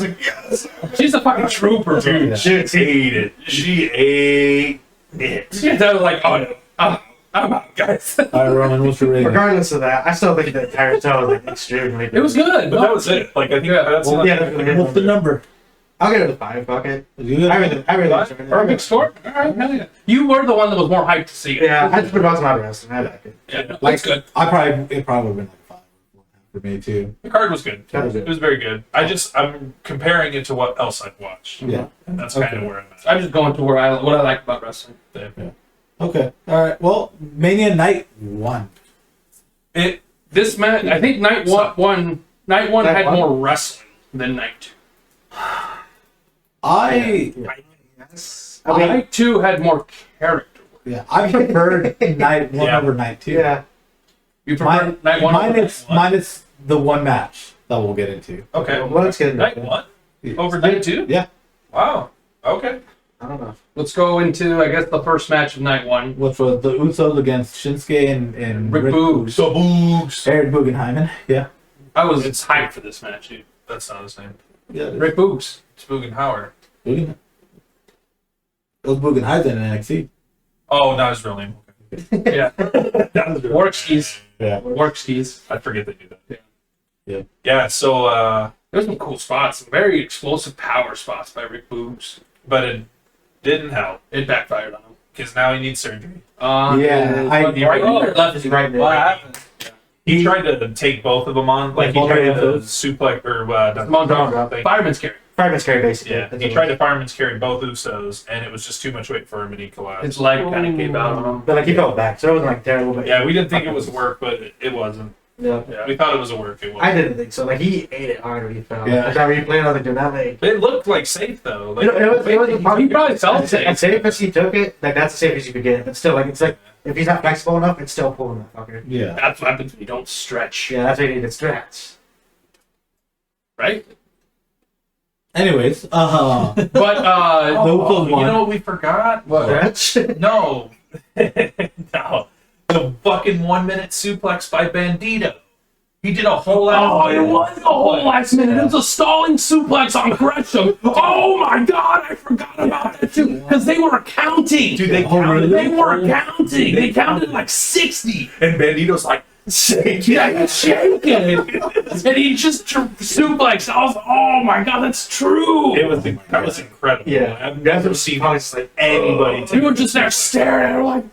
like, yes. She's a fucking trooper, dude. Yeah. She ate it. She ate it. She was like, oh no, I'm out, guys. All right, Roman, what's your rating? Regardless of that, I still think the entire show was like extremely good. It was good, But that was it. Like I think Yeah. that's Well, Yeah, that's really What's the good. number? I'll give it a 5. Fuck it. Is it good? I really enjoyed it. Perfect score. All right, hell yeah. You were the one that was more hyped to see it. Yeah, I just put about some other wrestling. I like it. Yeah, no, Like, that's good. it probably would have been like 5 for me too. the card was good. That was It was very good. I'm comparing it to what else I've watched. Yeah. And that's kind of Okay. where I'm at. I'm just going to what I like about wrestling. Okay. All right. Well, Mania Night 1. This match, I think night one Night had one? more wrestling than night 2. Yes. I mean, Night 2 had more character. I preferred Night 1 Yeah. over Night 2. yeah. You prefer night 1 over minus, one? minus the one match that we'll get into. Okay. Well, let's get into Night it. 1 over night 2. Yeah. Wow. Okay. I don't know. Let's go into, I guess, the first match of night 1. Which was the Usos against Shinsuke and Rick Boogs. So boogs. Eric Bugenheimen. Yeah. I was hyped for this match, dude. That's not his name. Yeah. Rick Boogs. It's Bugenhauer. Bugen. It was Bugenheimen in NXT. Oh, not his real name. Yeah. Work skis. Yeah. Work skis. I forget they do that. Yeah. Yeah. Yeah. So, There's some cool spots, some very explosive power spots by Rick Boogs. but it didn't help It backfired on him. because now he needs surgery. Yeah, Right here or left? He's right there. What happened? He tried to take both of them on, like he both tried of to those? suplex or Come on, Dom. thing. Fireman's carry. Fireman's carry, basically. Yeah, That's he what tried it to fireman's carry both Usos, and it was just too much weight for him, and he collapsed. His leg kind of gave out on him. was. But like he fell back, so it wasn't like terrible. But Yeah, we didn't think it was a work, but it wasn't. yeah. Yeah, we thought it was a work. It was. I didn't think so. Like he ate it hard when he fell. Yeah. Like, I replayed it. I was like, dude, that leg. It looked like safe though. Like, It was He probably felt as safe. safe as he took it. Like that's the safest you could get. But still, like it's like if he's not flexible enough, it's still pulling that fucker. Yeah. That's what happens when you don't stretch. Yeah, that's why you need to stretch. Right? Anyways, But, Oh, Usos you won. know what we forgot? Stretch. No, no, the fucking 1 minute suplex by Bandito. He did a whole. oh, it was the whole last minute. It was a stalling suplex on Gresham. Oh my god, I forgot about that too. Because they were counting. Dude, they Oh, counted. really? They were counting. They counted like 60. And Bandito's like, shaking. Yeah, he's shaking. And he just suplexed. I was, oh my god, that's true. That was incredible. Yeah. I've never seen anybody We take were just there staring at her like,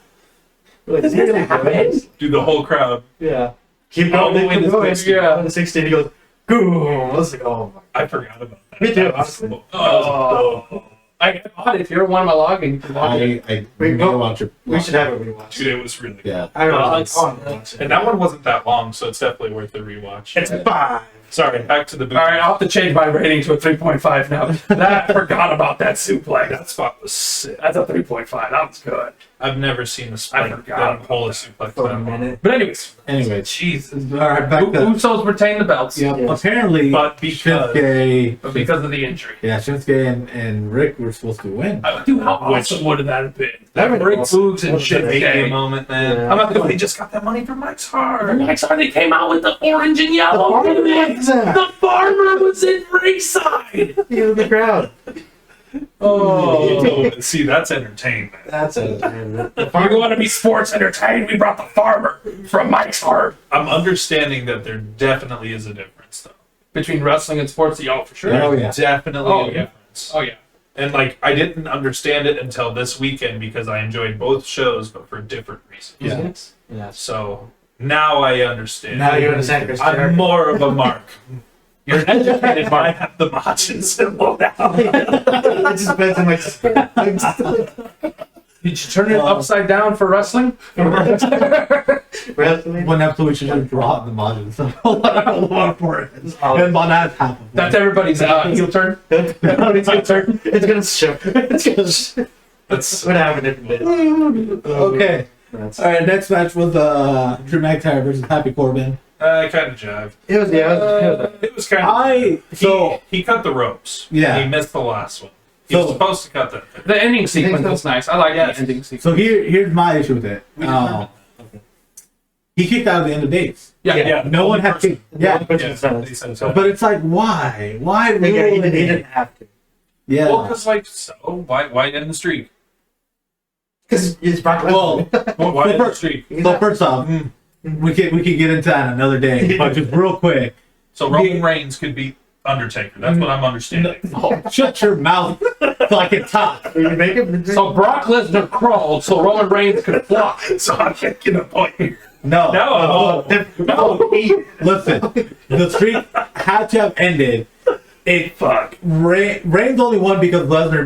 Like, is this happening? do the whole crowd. yeah. Keep All going. the way Keep to going. 60. Yeah. On the 16, he goes, boom. I was like, oh my. I forgot about that. Me too, That was honestly. so- oh, I bought it. If you're one of my logging, you can log it. I We need go- to watch it. We should have it rewatched. dude, it was really good. Yeah. I don't know. It's- It's And that one wasn't that long, so it's definitely worth the rewatch. It's 5. Sorry, back to the boot. All right, I'll have to change my rating to a 3.5 now. That forgot about that suplex. That spot was sick. That's a 3.5. That was good. I've never seen a I spike forgot that about pull a that. suplex For that a long. minute. But anyways, Anyway. Jesus. All right, back to. Usos retain the belts Yeah, Yes. apparently, But because- Shinsuke, but because of the injury. Shinsuke and Rick were supposed to win. Dude, how awesome would that have been? That Rick Boogs and What's the Big Shinsuke. moment, man. Yeah. I'm not They going just got that money from Mike's The Hard. next time they came out with the orange and yellow. The farmer man. was there. The farmer was in ringside. He was in the crowd. Oh. See, that's entertainment. That's it. The If you want to be sports entertained, we brought the farmer from Mike's Heart. I'm understanding that there definitely is a difference, though. Between wrestling and sports, oh, for sure. Yeah. Oh, There's definitely Oh, a yeah. difference. Oh, yeah. And like, I didn't understand it until this weekend because I enjoyed both shows, but for different reasons. Yeah. Yes. So now I understand. Now you understand, Chris. I'm more of a mark. You're an educated I Mark. have the margin symbol now. It just depends on like Did you turn it upside down for wrestling? wrestling. One episode we should just draw the margin. So a lot for it. And Bonaz half of That's everybody's heel turn. Everybody's heel turn. It's gonna show. It's gonna show. That's We're gonna have a different bit. Okay. That's- All right. Next match was Drew McIntyre versus Happy Corbin. I kind of jived. It was It was kind of. He cut the ropes. Yeah. He missed the last one. He was So- supposed to cut that. The ending sequence so? was nice. I like Yes. the ending sequence. So here's my issue with it. He kicked out at the end of days. Yeah. No one had kicked. Yeah. They said so. But it's like, why? Why? Yeah, really? he didn't have to. Yeah. Well, because why end the streak? Because it's Brock Well, Lesnar. Why end the first- streak? so first off, we could get into that another day, but just real quick. So Roman Reigns could beat Undertaker. That's what I'm understanding. Oh, shut your mouth so I can talk. You make him. So Brock Lesnar crawled so Roman Reigns could fly. So I'm making a point here. No. No. Listen, the streak had to have ended. Reigns only won because Lesnar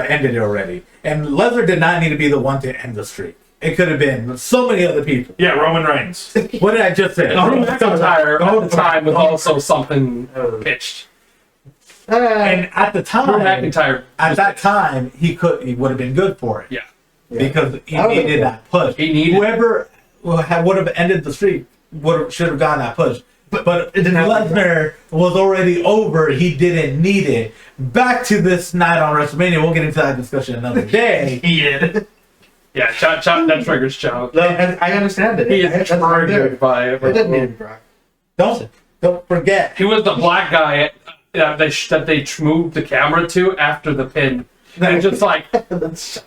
ended it already. And Lesnar did not need to be the one to end the streak. It could have been so many other people. Yeah, Roman Reigns. What did I just say? Drew McIntyre at the time was also something pitched. And at the Drew time, McIntyre. at that time, he would have been good for it. Yeah. Because he I would've- needed that push. He needed- Whoever would have ended the streak should have gotten that push. But it didn't happen. Lesnar was already over. He didn't need it. Back to this night on WrestleMania. We'll get into that discussion another day. He did. Yeah, chop, that triggers choke. And I understand it. He That's is what I'm triggered doing. by it. It didn't need to be Brock. Don't forget. He was the black guy that they moved the camera to after the pin. And just like, That's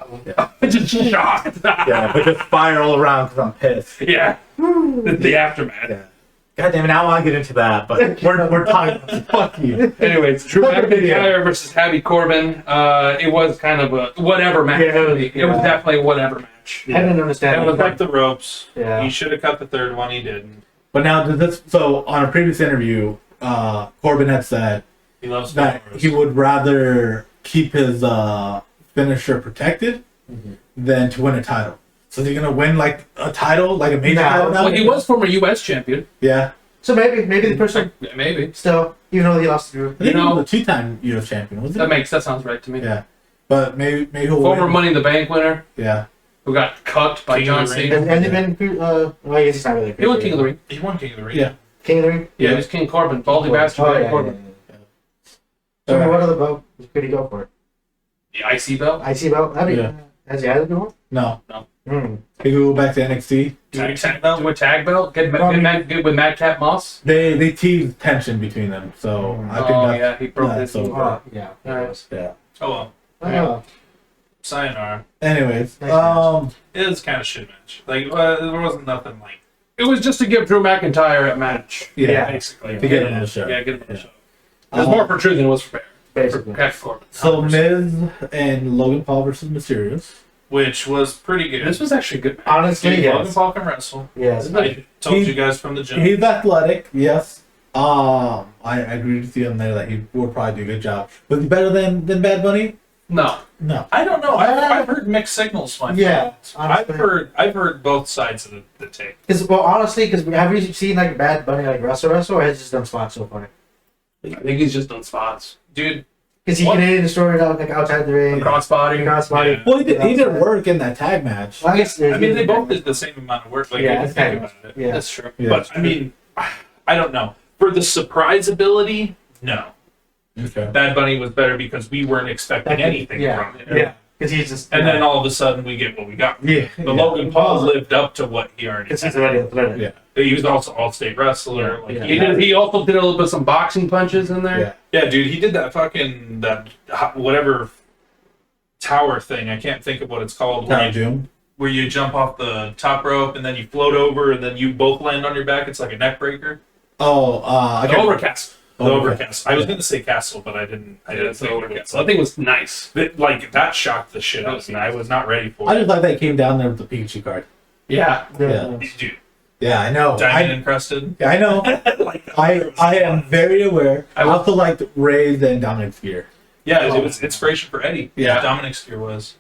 just shocked. Yeah, but just fire all around because I'm pissed. Yeah. The aftermath. Yeah. God damn it! Now I want to get into that, but we're talking. Fuck you. Anyways, Drew What a video. McIntyre versus Happy Corbin. It was kind of a whatever match. Yeah, It was definitely a whatever match. I didn't understand. It was like the ropes. Yeah. He should have cut the third one. He didn't. But now so on a previous interview, Corbin had said He loves that cameras. he would rather keep his finisher protected than to win a title. So is he gonna win like a title, like a major No. title now? Well, he was former U.S. champion. Yeah. So maybe the person Yeah, maybe. still, even though he lost to Drew. I think You know- he was a two-time U.S. champion, was it? That sounds right to me. Yeah. But maybe he'll Former win. Money in the Bank winner Yeah. who got cut by King John of the Ring. Cena. And then, well, I guess he's not really. He won King of the Ring. He won King of the Ring. Yeah. King of the Ring. Yeah, he was King Corbin. Baldy bastard Oh, King yeah, Corbin. So Alright. what other belt could he go for? The IC belt. IC belt? I mean, Yeah. has he had it before? No. Hmm. He could go back to NXT. Do a tag belt. Get with Madcap Moss. They teased tension between them, so I think Oh that's yeah, he broke yeah, his. so- Oh, yeah. Alright. yeah. Oh well. Oh, Sayonara. Anyways, Nice It was kind of shit match. Like there wasn't nothing like It was just to give Drew McIntyre a match. yeah. basically. To get him on the show. Yeah, get him on the show. It was more for Drew than it was for Bear. basically. For Happy Corbin. So Miz and Logan Paul versus Mysterious. Which was pretty good. This was actually a good match. Honestly, Dude, Logan yes. Paul can wrestle. Yes. I told He- you guys from the gym. He's athletic, yes. I agree with you on there that he will probably do a good job. Was he better than Bad Bunny? No. No. I don't know. I've heard mixed signals. My Yeah, friend. I've honestly. heard both sides of the tape. Honestly, have you seen like Bad Bunny like wrestle, or has he just done spots so far? I think he's just done spots. Dude, Because he What? can hit the story out like outside the ring, Crossbody. crossbody. Yeah. Well, he did work in that tag match. Well, I guess. I mean, they both did the same amount of work. Like, Yeah, if you it's think kind of- about it. Yeah. That's true. Yeah. But I mean, I don't know. For the surprise ability, no. Okay. Bad Bunny was better because we weren't expecting anything Yeah. from him. Yeah. Because he's just. And then all of a sudden we get what we got. Yeah. But Logan Paul lived up to what he already Because he's had. already athletic. Yeah. He was also all-state wrestler. Yeah. Like, Yeah. He also did a little bit of some boxing punches in there. Yeah. Yeah, dude, he did that whatever tower thing. I can't think of what it's called. Tower of Doom. Where you jump off the top rope and then you float over and then you both land on your back. It's like a neck breaker. Oh, I The can't. overcast. The overcast. I was gonna say castle, but I didn't. I didn't It's the think of overcast. it. I think it was nice. Like that shocked the shit out of me. I was not ready for I it. just like that he came down there with the Pikachu card. Yeah. Yeah. Dude, Yeah, I know. diamond encrusted. I know. Like, I am very aware. I I will- also liked Ray's and Dominic's gear. yeah, it was inspiration for Eddie. Yeah. Dominic's gear was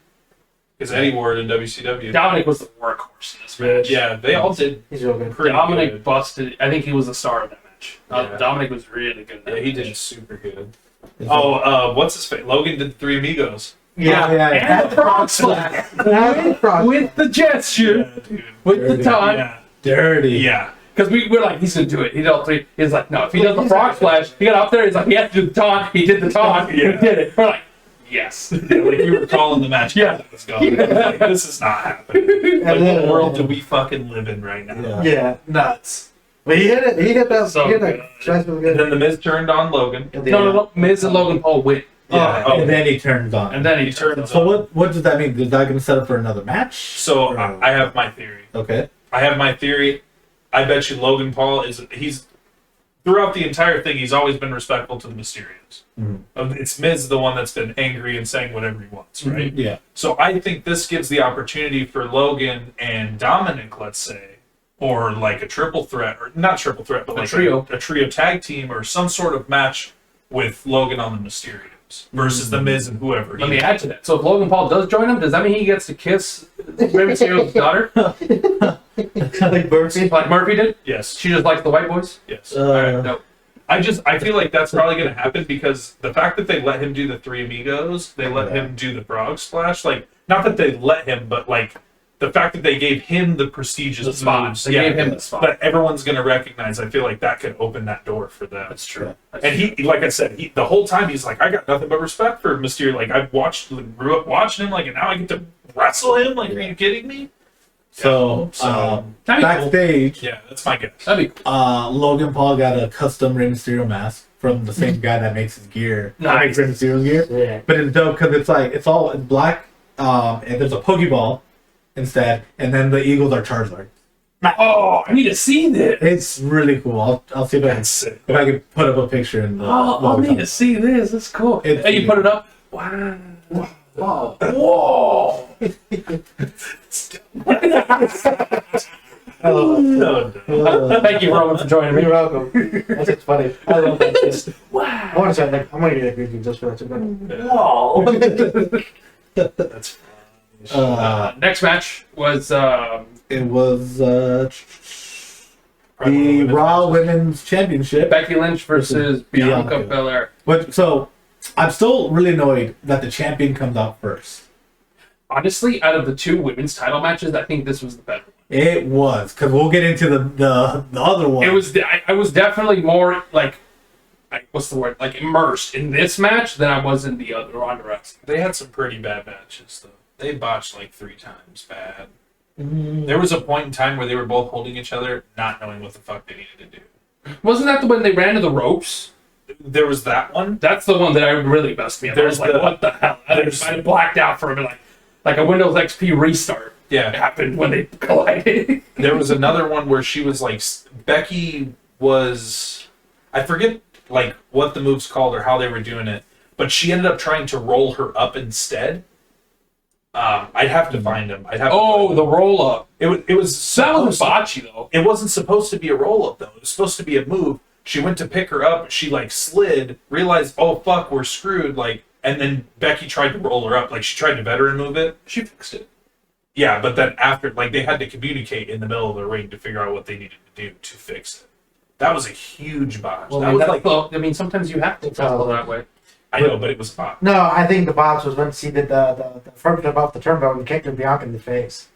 because Eddie wore it in WCW. Dominic was the workhorse in this match. Yeah, they all did He's real good. pretty Dominic good. busted. I think he was the star of that match. Yeah. Dominic was really good. In that Yeah, he match. did super good. Oh, what's his face? Logan did Three Amigos. Yeah, Yeah, yeah. and the frog splash Frog. with the gesture, dude. with the Dirty. taunt. Yeah. dirty. Yeah. Because we're like, he's gonna do it. He did all three. He's like, no, if he does the frog splash, he got up there. He's like, he has to do the taunt. He did the taunt. Yeah. He did it. We're like, yes. Like we were calling the match. Yeah. Let's go. Like, this is not happening. Like, what world do we fucking live in right now? Yeah. Nuts. But he hit it. He hit that. So he hit that. good. Shots was And good. then the Miz turned on Logan. No. Miz and Logan Paul win. Yeah. And then he turns on. And then he turns turns So what does that mean? Is that going to set up for another match? So Or- I have my theory. Okay. I have my theory. I bet you Logan Paul he's throughout the entire thing. He's always been respectful to the Mysterios. It's Miz the one that's been angry and saying whatever he wants, right? Yeah. So I think this gives the opportunity for Logan and Dominic, let's say, or like a triple threat, or not triple threat, but A like trio. a trio tag team, or some sort of match with Logan on the Mysterios versus the Miz and whoever. Let me add to that. So if Logan Paul does join him, does that mean he gets to kiss Rey Mysterio's daughter? Like Murphy. Like Murphy did? Yes, She just likes the white boys? yes. Alright, no. I feel like that's probably going to happen because the fact that they let him do the Three Amigos, they let Yeah. him do the Frog Splash. Like, not that they let him, but like the fact that they gave him the prestigious The spot. moves, They gave him the spot. that everyone's going to recognize. I feel like that could open that door for them. That's true. And he, like I said, the whole time he's like, I got nothing but respect for Mysterio. Like I've grew up watching him. Like, and now I get to wrestle him. Like, are you kidding me? So, That'd be cool. backstage, Yeah, that's my guess. That'd be cool. Logan Paul got a custom Rey Mysterio mask from the same guy that makes his gear. Nice. That makes Rey Mysterio's gear. Yeah. But it's dope because it's all in black, and there's a Pokeball instead, and then the Eagles are Charizard. Oh, I need to see this. It's really cool. I'll see That's sick. if I can put up a picture in the. I'll need to see this. That's cool. It's- Hey, you put it up? Wow. Wow. Whoa. I love it. No. Thank you, Roman, for joining You're me. welcome. That's just funny. I love that. I want to say like I'm gonna get a green just for that. Whoa. That's Next match was It was probably the Raw Women's Championship. Becky Lynch versus Bianca Bianca. Belair. But so I'm still really annoyed that the champion comes out first. Honestly, out of the two women's title matches, I think this was the better one. It was because we'll get into the other one. It was. I was definitely more like, what's the word? Like immersed in this match than I was in the other Ronda Rousey. They had some pretty bad matches, though. They botched like 3 times bad. There was a point in time where they were both holding each other, not knowing what the fuck they needed to do. Wasn't that the when they ran to the ropes? There was that one. That's the one that I really messed me up. I was like, the- what the hell? I blacked out for a minute, like a Windows XP restart Yeah. happened when they collided. There was another one where she was like, Becky was, I forget like what the move's called or how they were doing it, but she ended up trying to roll her up instead. I'd have to find him. I'd have to Oh, find the him. roll up. It was That was supposed to- botchy though. It wasn't supposed to be a roll up though. It was supposed to be a move. She went to pick her up. She like slid, realized, oh fuck, we're screwed. Like, and then Becky tried to roll her up. Like she tried to veteran move it. She fixed it. Yeah, but then after, like they had to communicate in the middle of the ring to figure out what they needed to do to fix it. That was a huge botch. Well, that was like, I mean, sometimes you have to tackle that way. I know, but it was a botch. No, I think the box was when she did the front flip off the turnbuckle and kicked Bianca in the face.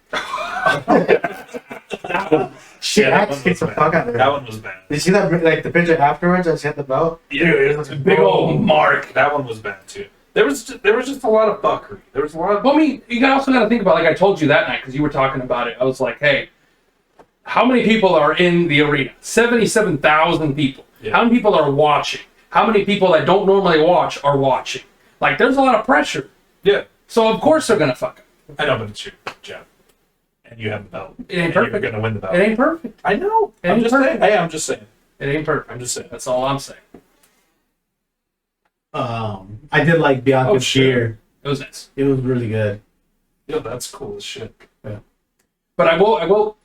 She Yeah, that actually one kicked was the bad. fuck out of her. That one was bad. Did you see that like the picture afterwards as she had the belt? Yeah, Dude, it was a big old mark. that one was bad too. There was just a lot of fuckery. There was a lot of. Well, I mean, you also got to think about, like I told you that night, because you were talking about it. I was like, hey, how many people are in the arena? 77,000 people. Yeah. How many people are watching? How many people that don't normally watch are watching? Like, there's a lot of pressure. Yeah, So, of course, they're going to fuck up. I know, but it's your job, and you have the belt. It ain't and perfect. You're gonna win the belt. It ain't perfect. I know. It I'm ain't just perfect. saying. Hey, I'm just saying. It ain't perfect. I'm just saying. That's all I'm saying. I did like Bianca's Oh, sure. gear. It was nice. It was really good. Yo, that's cool as shit. But I will.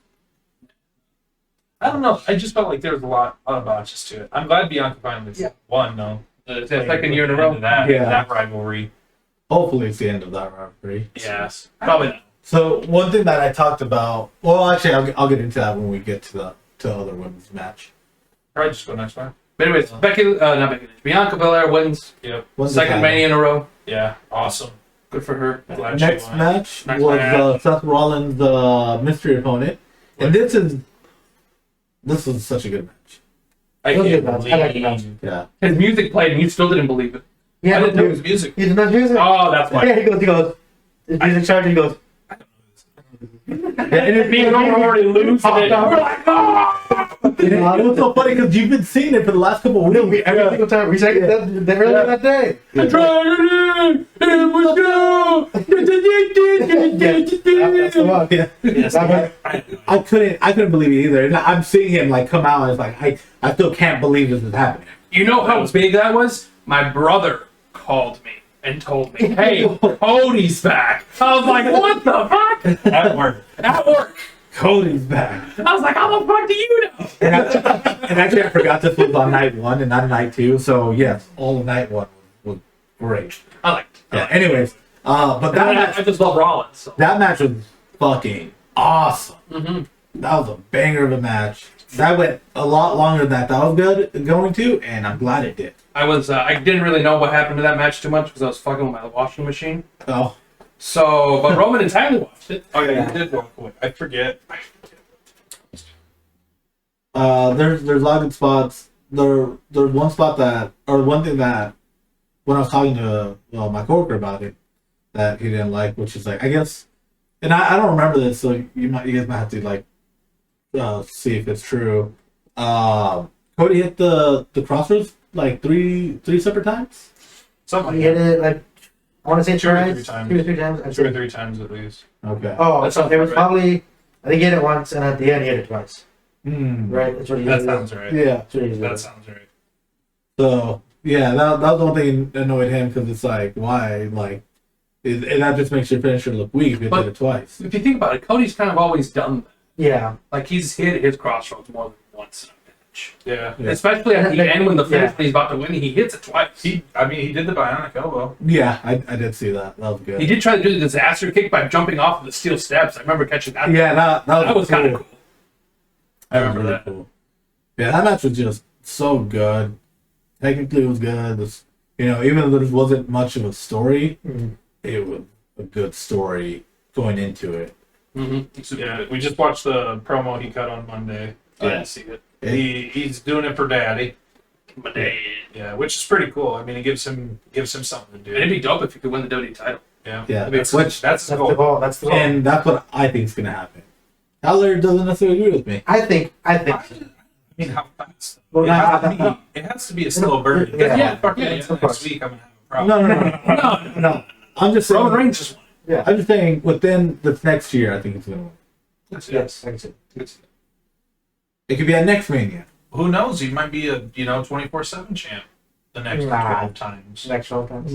I don't know. I just felt like there was a lot of botches to it. I'm glad Bianca finally won, though. The second year in a row. That rivalry. Hopefully, it's the end of that rivalry. Yes. Probably not. So one thing that I talked about. Well, actually, I'll get into that when we get to the other women's match. Probably just go next one. But anyways, not Becky Lynch. Bianca Belair wins. Yep. When's the Second title? Mania in a row. Yeah. Awesome. Good for her. Glad she Next won. match Next was match. Seth Rollins' mystery opponent, and this was such a good match. I It was a can't good match. I like the believe. match. Yeah, His music played and you still didn't believe it. Yeah, I didn't know it dude. was music. You did not music? Oh, that's why. Yeah, he goes, the music charge, he goes, Yeah, and me and Roman already lose, and then we're like, oh! It was so funny because you've been seeing it for the last couple of weeks. every single time, we sang it earlier that day. I tried it, and we go! That's the one. Yeah. Yes, I couldn't believe it either. And I'm seeing him like come out and it's like I still can't believe this is happening. You know how big that was? My brother called me and told me, hey, Cody's back. I was like, what the fuck? at work. At work. Cody's back. I was like, how the fuck do you know? And actually I forgot this was on night 1 and not night 2. So yes, all of night 1 was great. I liked it. Yeah. Anyways, but that match, I just love Rollins. So. that match was fucking awesome. Mm-hmm. That was a banger of a match. That went a lot longer than I was good going to, and I'm glad it did. I didn't really know what happened to that match too much because I was fucking with my washing machine. Oh, So, but Roman and Tyler watched it. Oh yeah, you did walk away. I forget. there's a lot of good spots. There's one spot one thing that when I was talking to my coworker about it that he didn't like, which is like I guess, and I don't remember this, so you guys might have to like see if it's true. Cody hit the crossroads like three separate times. Something He like hit it like, I want to say 2 or 3 twice, times. 2 or 3 times. that. 2 or 3 times at least. Okay. Oh, That so sounds it was right. probably, I think he hit it once, and at the end he hit it twice. Right. That's what he That did. sounds right. Yeah. That's what he did. That sounds right. So yeah, that was the one thing that annoyed him because it's like why like, and that just makes your finisher look weak if you But- did it twice. If you think about it, Cody's kind of always done that. Yeah. Like he's hit his crossroads more than once in a match. Yeah. Yeah. Especially at the end when the finish Yeah. when he's about to win, he hits it twice. He did the bionic elbow. Yeah, I did see that. That was good. He did try to do the disaster kick by jumping off of the steel steps. I remember catching that. Yeah, that was kind of cool. I That was remember really that. cool. Yeah, that match was just so good. Technically, it was good. This, even though there wasn't much of a story, Mhm. it was a good story going into it. Mm-hmm. Yeah, we just watched the promo he cut on Monday. I Yeah. didn't see it. He's doing it for Daddy. My dad. Yeah, which is pretty cool. I mean, it gives him something to do. It'd be dope if you could win the WWE title. Yeah, Yeah, That's which that's That's cool. the goal. That's the goal. and that's what I think is gonna happen. Tyler doesn't necessarily agree with me. I think. I mean, how fast? Well, It has to be a slow burn. Yeah. Yeah, fuck yeah, Until of course. next week, I'm gonna have a problem. No. I'm just Roman saying. Reigns just won. Yeah. I'm just saying within this next year, I think it's gonna win. Yes, I can see. It could be at next Mania. Who knows? He might be a 24/7 champ the next Nah. 12 times. Next 12 times.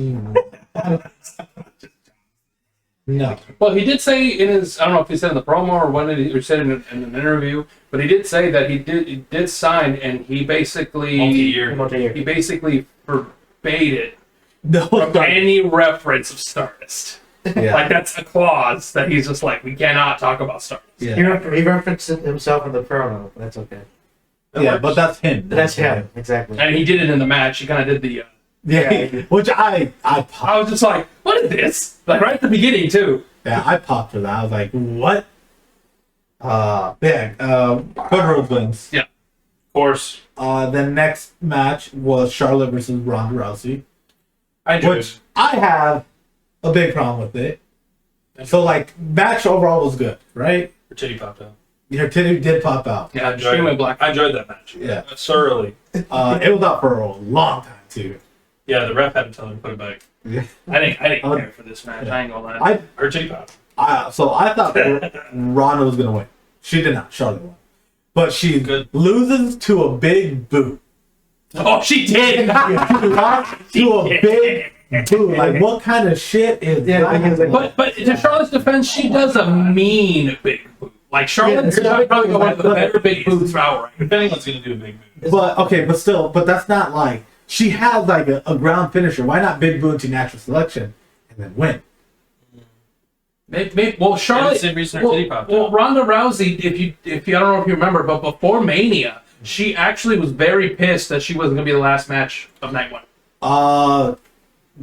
No. Well, he did say in his, I don't know if he said in the promo or when he said in an interview, but he did say that he did sign and he basically Multi-year. Multi-year. he basically forbade it No. from any reference of Stardust. Yeah. Like that's a clause that he's just like, we cannot talk about Stardust. He, Yeah. he referenced himself in the promo, but that's okay. Yeah, but that's him. That's him, exactly. And he did it in the match. He kind of did the. Yeah, Yeah. which I popped. I was just like, what is this? Like right at the beginning too. Yeah, I popped for that. I was like, what? Cody Rhodes wins. Of course, The next match was Charlotte versus Ronda Rousey, I enjoyed which I have a big problem with it. So, like, match overall was good, right? Her titty popped out. Her titty did pop out. Yeah, I enjoyed Extremely it. Black. I enjoyed that match. Yeah. Thoroughly. It was out for a long time, too. Yeah, the ref had to tell her to put it back. Yeah. I didn't Oh. care for this match. I ain't gonna lie. Her titty popped. So I thought Ronda was going to win. She did not. Charlotte won. But she Good. loses to a big boot. Oh, she did. To a big boot. Like, what kind of shit is Yeah, that? because, like, But to Charlotte's defense, she does a mean big boot. Like Charlotte's Yeah, probably one of the better big boots outright. If anyone's gonna do a big move, But that's not like she has like a ground finisher. Why not big boot to natural selection and then win? Maybe, well, Charlotte. the same reason her titty popped out. Ronda Rousey, if you, I don't know if you remember, but before Mania, she actually was very pissed that she wasn't gonna be the last match of night one.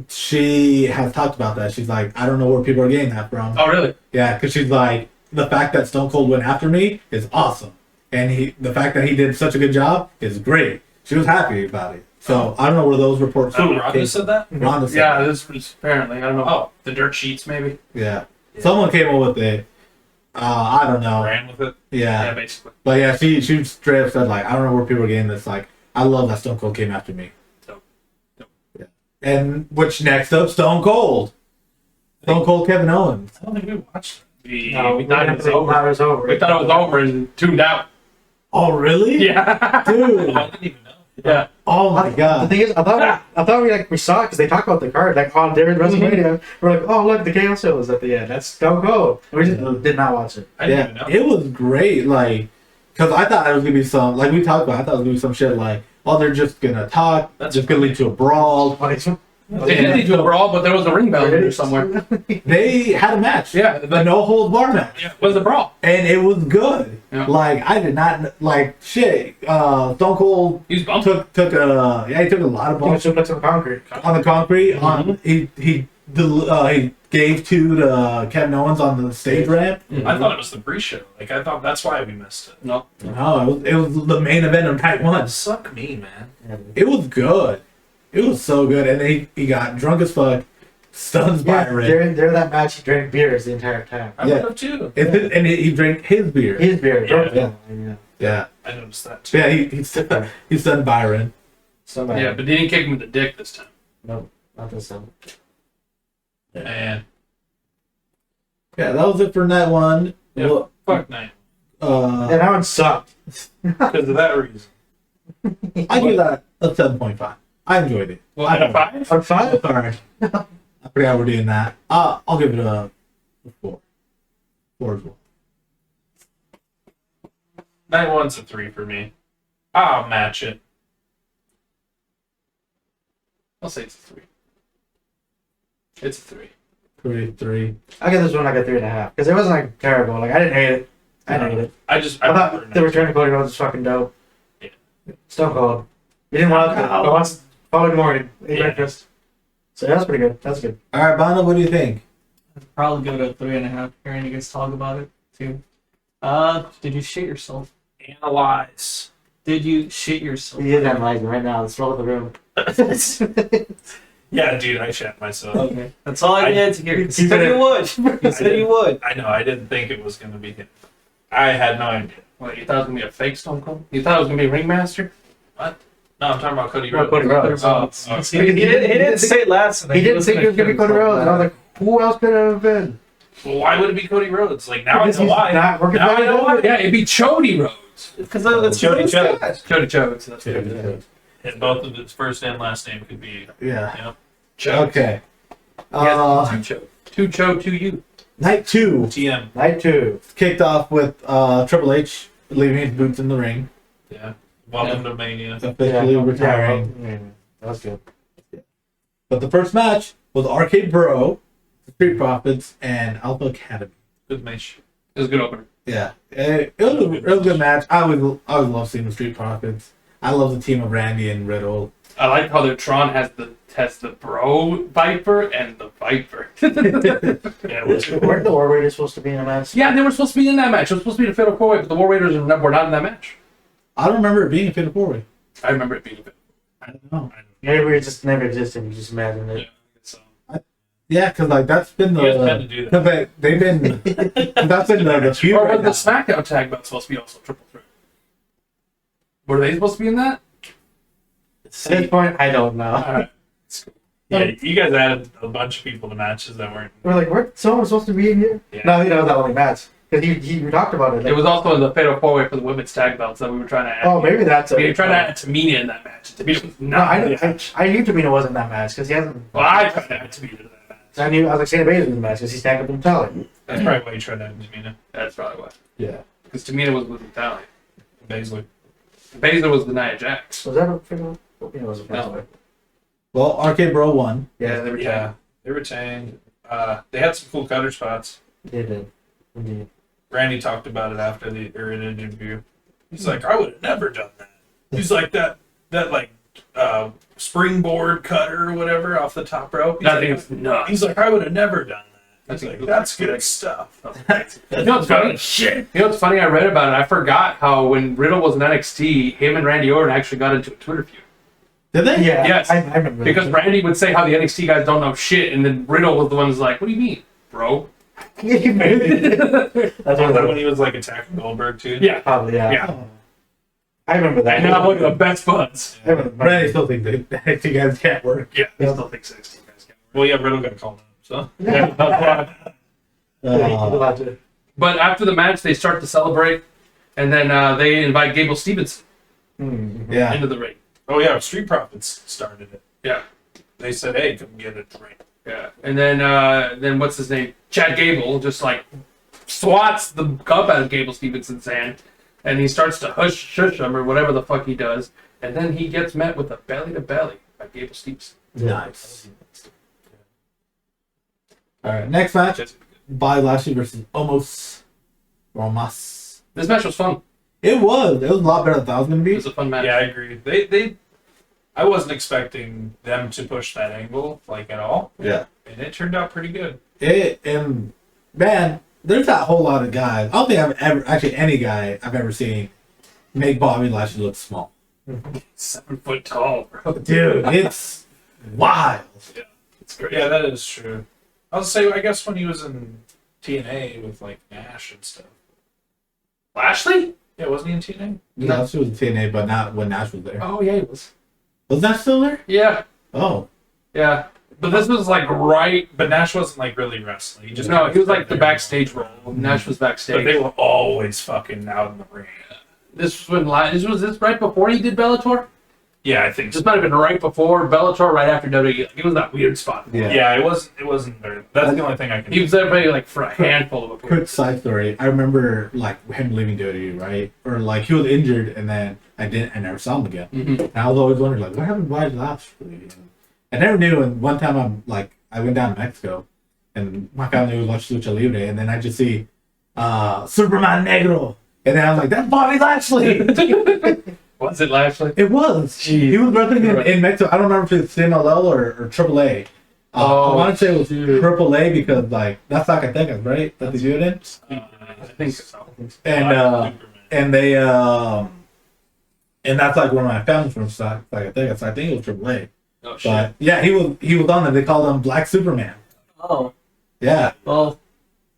She has talked about that. She's like, I don't know where people are getting that from. Oh, really? Yeah, because she's like, the fact that Stone Cold went after me is awesome, and the fact that he did such a good job is great. She was happy about it. So I don't know where those reports Who, came Rhonda from. said that? Rhonda said Yeah, that. this was apparently, I don't know. Oh. The dirt sheets, maybe. Yeah. Someone came up with it. I don't know. Ran with it. Yeah, Yeah. basically. But yeah, she straight up said, like, I don't know where people are getting this. Like, I love that Stone Cold came after me. Dope. Yeah. And which next up, Stone Cold. Stone Cold Kevin Owens. I don't think we watched it. No, We thought it was over. It was over. We thought it was over and tuned out. Oh, really? Yeah. Dude. I didn't even know. Yeah. Oh, my The God. thing is, I thought we saw it because they talk about the card like on during WrestleMania. We're like, oh look, the chaos show was at the end. That's Stone Cold. We just did not watch it. I didn't even know. It was great. Like, because I thought it was going to be some, like we talked about, I thought it was going to be some shit like, oh, they're just going to talk. That's just going to lead to a brawl. They did lead to a brawl, but there was a ring bell in there somewhere. They had a match. Yeah, The no holds bar match. it was a brawl. And it was good. Yeah. Like, I did not, like, shit. Stone Cold He was bumped. took a lot of He was bumps suplex on concrete. on the concrete. Mhm. He gave two to Kevin Owens on the stage ramp. I thought it was the pre-show. Like, I thought that's why we missed it. No. No, it was the main event of night one. Suck me, man. It was good. It was so good. And he got drunk as fuck, stuns Yeah, Byron. during that match, he drank beers the entire time. I Yeah. would have too. And he drank his beer. His beer. Yeah. Yeah. I noticed that too. Yeah, he stunned Byron. Somebody. Yeah, but they didn't kick him in the dick this time. No, not this time. Man, Yeah, that was it for night one. Yeah. Well, fuck night. Yeah, that one sucked. Because of that reason. I give that a 7.5. I enjoyed it. Well, I out of don't know. 5? On five? Sorry. I forgot we're doing that. I'll give it a 4. 4 as well. Night one's a 3 for me. I'll match it. I'll say it's a 3. It's a 3. 3. I give this one like a 3.5 because it wasn't like terrible. Like I didn't hate it. I didn't hate it. I just I prefer thought the night return of Cody Rhodes was fucking dope. Yeah. Stone Cold. You didn't want to, but once following morning, ate Yeah. breakfast. So that's pretty good. That's good. All right, Bono, what do you think? Probably go to 3.5. Hearing you guys talk about it too. Did you shit yourself? Analyze. Did you shit yourself? He is analyzing right now. Let's roll with the room. Yeah, dude, I shat myself. Okay, that's all I needed to hear. You Keep said it you in. would. You said you would. I know, I didn't think it was going to be him. I had no idea. What, you thought it was going to be a fake Stone Cold? You thought it was going to be Ringmaster? No, I'm talking about Cody No, Rhodes. Cody Rhodes. Oh, He didn't say it last. and then He didn't think it was gonna be Cody Rhodes. And I was like, who else could it have been? well, why would it be Cody Rhodes? Like, now I Because know he's why. not working Now for I know why. Yeah, it'd be Chody Rhodes. because it's Jody those Chodes. guys. Chody Chodes. That's Yeah. good. And both of his first and last name could be. Yeah. Chodes. Okay. Yeah, two Chode. Two Chode, two you. Night 2 TM. Night 2. kicked off with Triple H leaving his boots in the ring, Yeah. Welcome to Mania. officially retiring. Yeah, that was good. But the first match was Arcade Bro, the Street Profits, and Alpha Academy. Good match. It was a good opener. Yeah, it was a good match. I always love seeing the Street Profits. I love the team of Randy and Riddle. I like how the Tron has the Bro Viper and the Viper. Yeah, it was good. Weren't the War Raiders supposed to be in a match? Yeah, they were supposed to be in that match. It was supposed to be the Fatal 4-Way, but the War Raiders were not in that match. I don't remember it being a Fatal 4-Way. I remember it being a I don't know. Maybe we just never existed. You just imagined it. So, Yeah, because like that's been you guys tend to do that. because they've been that's been the feud. Or Right was the now. SmackDown tag belt supposed to be also triple threat? Were they supposed to be in that? At this point, I don't know. Alright. Yeah, you guys added a bunch of people to matches that weren't. We're like, weren't someone supposed to be in here? Yeah. No, that only match. Because we talked about it. Like, It was also in the Fatal 4-Way for the women's tag belts that we were trying to add. oh, maybe that's We it. were trying to add Tamina in that match. Tamina was No, not I, in knew, that match. I knew Tamina wasn't in that match because he hasn't. Well, I tried to add Tamina in that match. I knew I was like Shayna Baszler in the match because he's tagged up in Italian. That's probably why you tried that in Tamina. That's probably why. Yeah. Because Tamina was with Italian. Baszler. Baszler was the Nia Jax. Was that a figure? Yeah, it was a No. Well, Arcade Bro won. Yeah, they were Yeah, they retained. They had some cool cutter spots. They did. Indeed. Randy talked about it after the interview. He's like, I would have never done that. He's like that like springboard cutter or whatever off the top rope. That thing is nuts. He's like, I would have never done that. He's That's like, that's good stuff. You know what's funny? Shit. You know what's funny? I read about it. I forgot how when Riddle was in NXT, him and Randy Orton actually got into a Twitter feud. Did they? Yeah, Yes. I remember. Because Randy would say how the NXT guys don't know shit, and then Riddle was the one who's like, "What do you mean, bro?" That's Was what that when he was like attacking Goldberg too? Yeah. Probably, yeah. Yeah. I remember that. And now look at the best buds. I remember Randy still think that you guys can't work. Yeah. I still think 16 guys can. Well, yeah, Riddle got called up, so. Yeah. Uh, But after the match, they start to celebrate, and then they invite Gable Stevenson yeah. into the ring. Oh yeah, Street Profits started it. Yeah. They said, "Hey, come get a drink." Yeah. And then what's his name? Chad Gable just like swats the cup out of Gable Stevenson's hand, and he starts to shush him or whatever the fuck he does, and then he gets met with a belly to belly by Gable Stevenson. Nice. All right, next match: Bobby Lashley versus Omos. This match was fun. It was a lot better than I thought it was gonna It be. was a fun match. Yeah, I agree. I wasn't expecting them to push that angle like at all, Yeah. and it turned out pretty good. And man, there's not a whole lot of guys. I don't think I've ever actually any guy I've ever seen make Bobby Lashley look small. 7 foot tall, bro. Dude, it's wild. It's great. Yeah, that is true. I was say, I guess when he was in TNA with like Nash and stuff. Lashley? Yeah, wasn't he in TNA? No, she was in TNA, but not when Nash was there. Oh yeah, he was. Was Nash still there? Yeah, Oh, yeah. But this was like right. But Nash wasn't like really wrestling. He No, he was like the backstage role. Nash was backstage. But they were always fucking out in the ring. This was when was this right before he did Bellator? Yeah, I think This so. might have been right before Bellator, right after WWE. Like, it was that weird spot. yeah. Yeah, it wasn't very. That's the only thing I can. He was there maybe like for a handful of Quick appearances. side story. I remember like him leaving WWE, right? Or like he was injured, and then I never saw him again. Mm-hmm. And I was always wondering, like, what happened to Bobby Lashley? I never knew. And one time, I went down to Mexico, and my family was watching Lucha Libre, and then I just see Superman Negro, and then I was like, that's Bobby Lashley. Was it Lashley? It was. He was wrestling in Mexico. I don't remember if it's CMLL or AAA. I want to say it was AAA because like that's Zacatecas, right? That they do it in. I think so. And they and that's like where my family's from, Zacatecas. So I think it was AAA. Oh shit. But yeah, he was on there. They called him Black Superman. Oh, Yeah, well,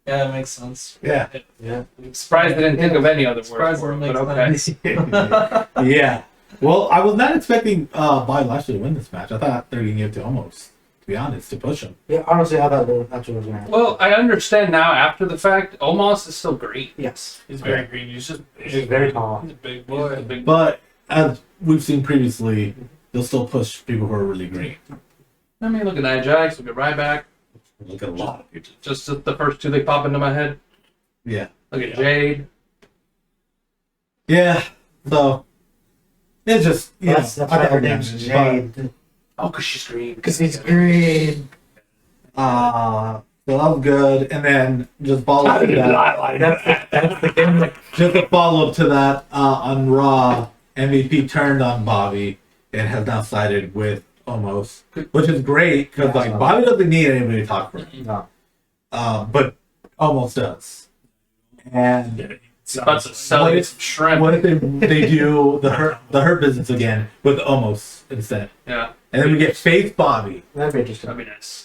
yeah, that makes sense. yeah, Yeah. I'm surprised I didn't think of any other word Surprised for it it, but makes okay. sense. yeah. Well, I was not expecting Bobby Lashley to win this match. I thought they were gonna give it to Omos, to be honest, to push him. Yeah, honestly, I thought that's what was going to happen. Well, I understand now after the fact, Omos is still great. Yes. He's very green. He's just big. He's very tall. He's a big boy. He's a big But as we've seen previously, they'll still push people who are really great. I mean, look at Nia Jax, look at Ryback. Look at a lot of people. Just the first two they pop into my head. Yeah. Look at Jade. Yeah. So it's just That's I why thought her it was name's good. Jade. Oh, because she's green. Because he's green. So that was good, and then just follow up to that. That's the game. Just a follow up to that on Raw, MVP turned on Bobby and has now sided with Omos, which is great because like Bobby doesn't need anybody to talk for him, No. but Omos does. And It's about to sell What you if- some shrimp. what if they do the hurt business again with Omos instead, Yeah, and then we get face Bobby? That'd be interesting. that'd be nice.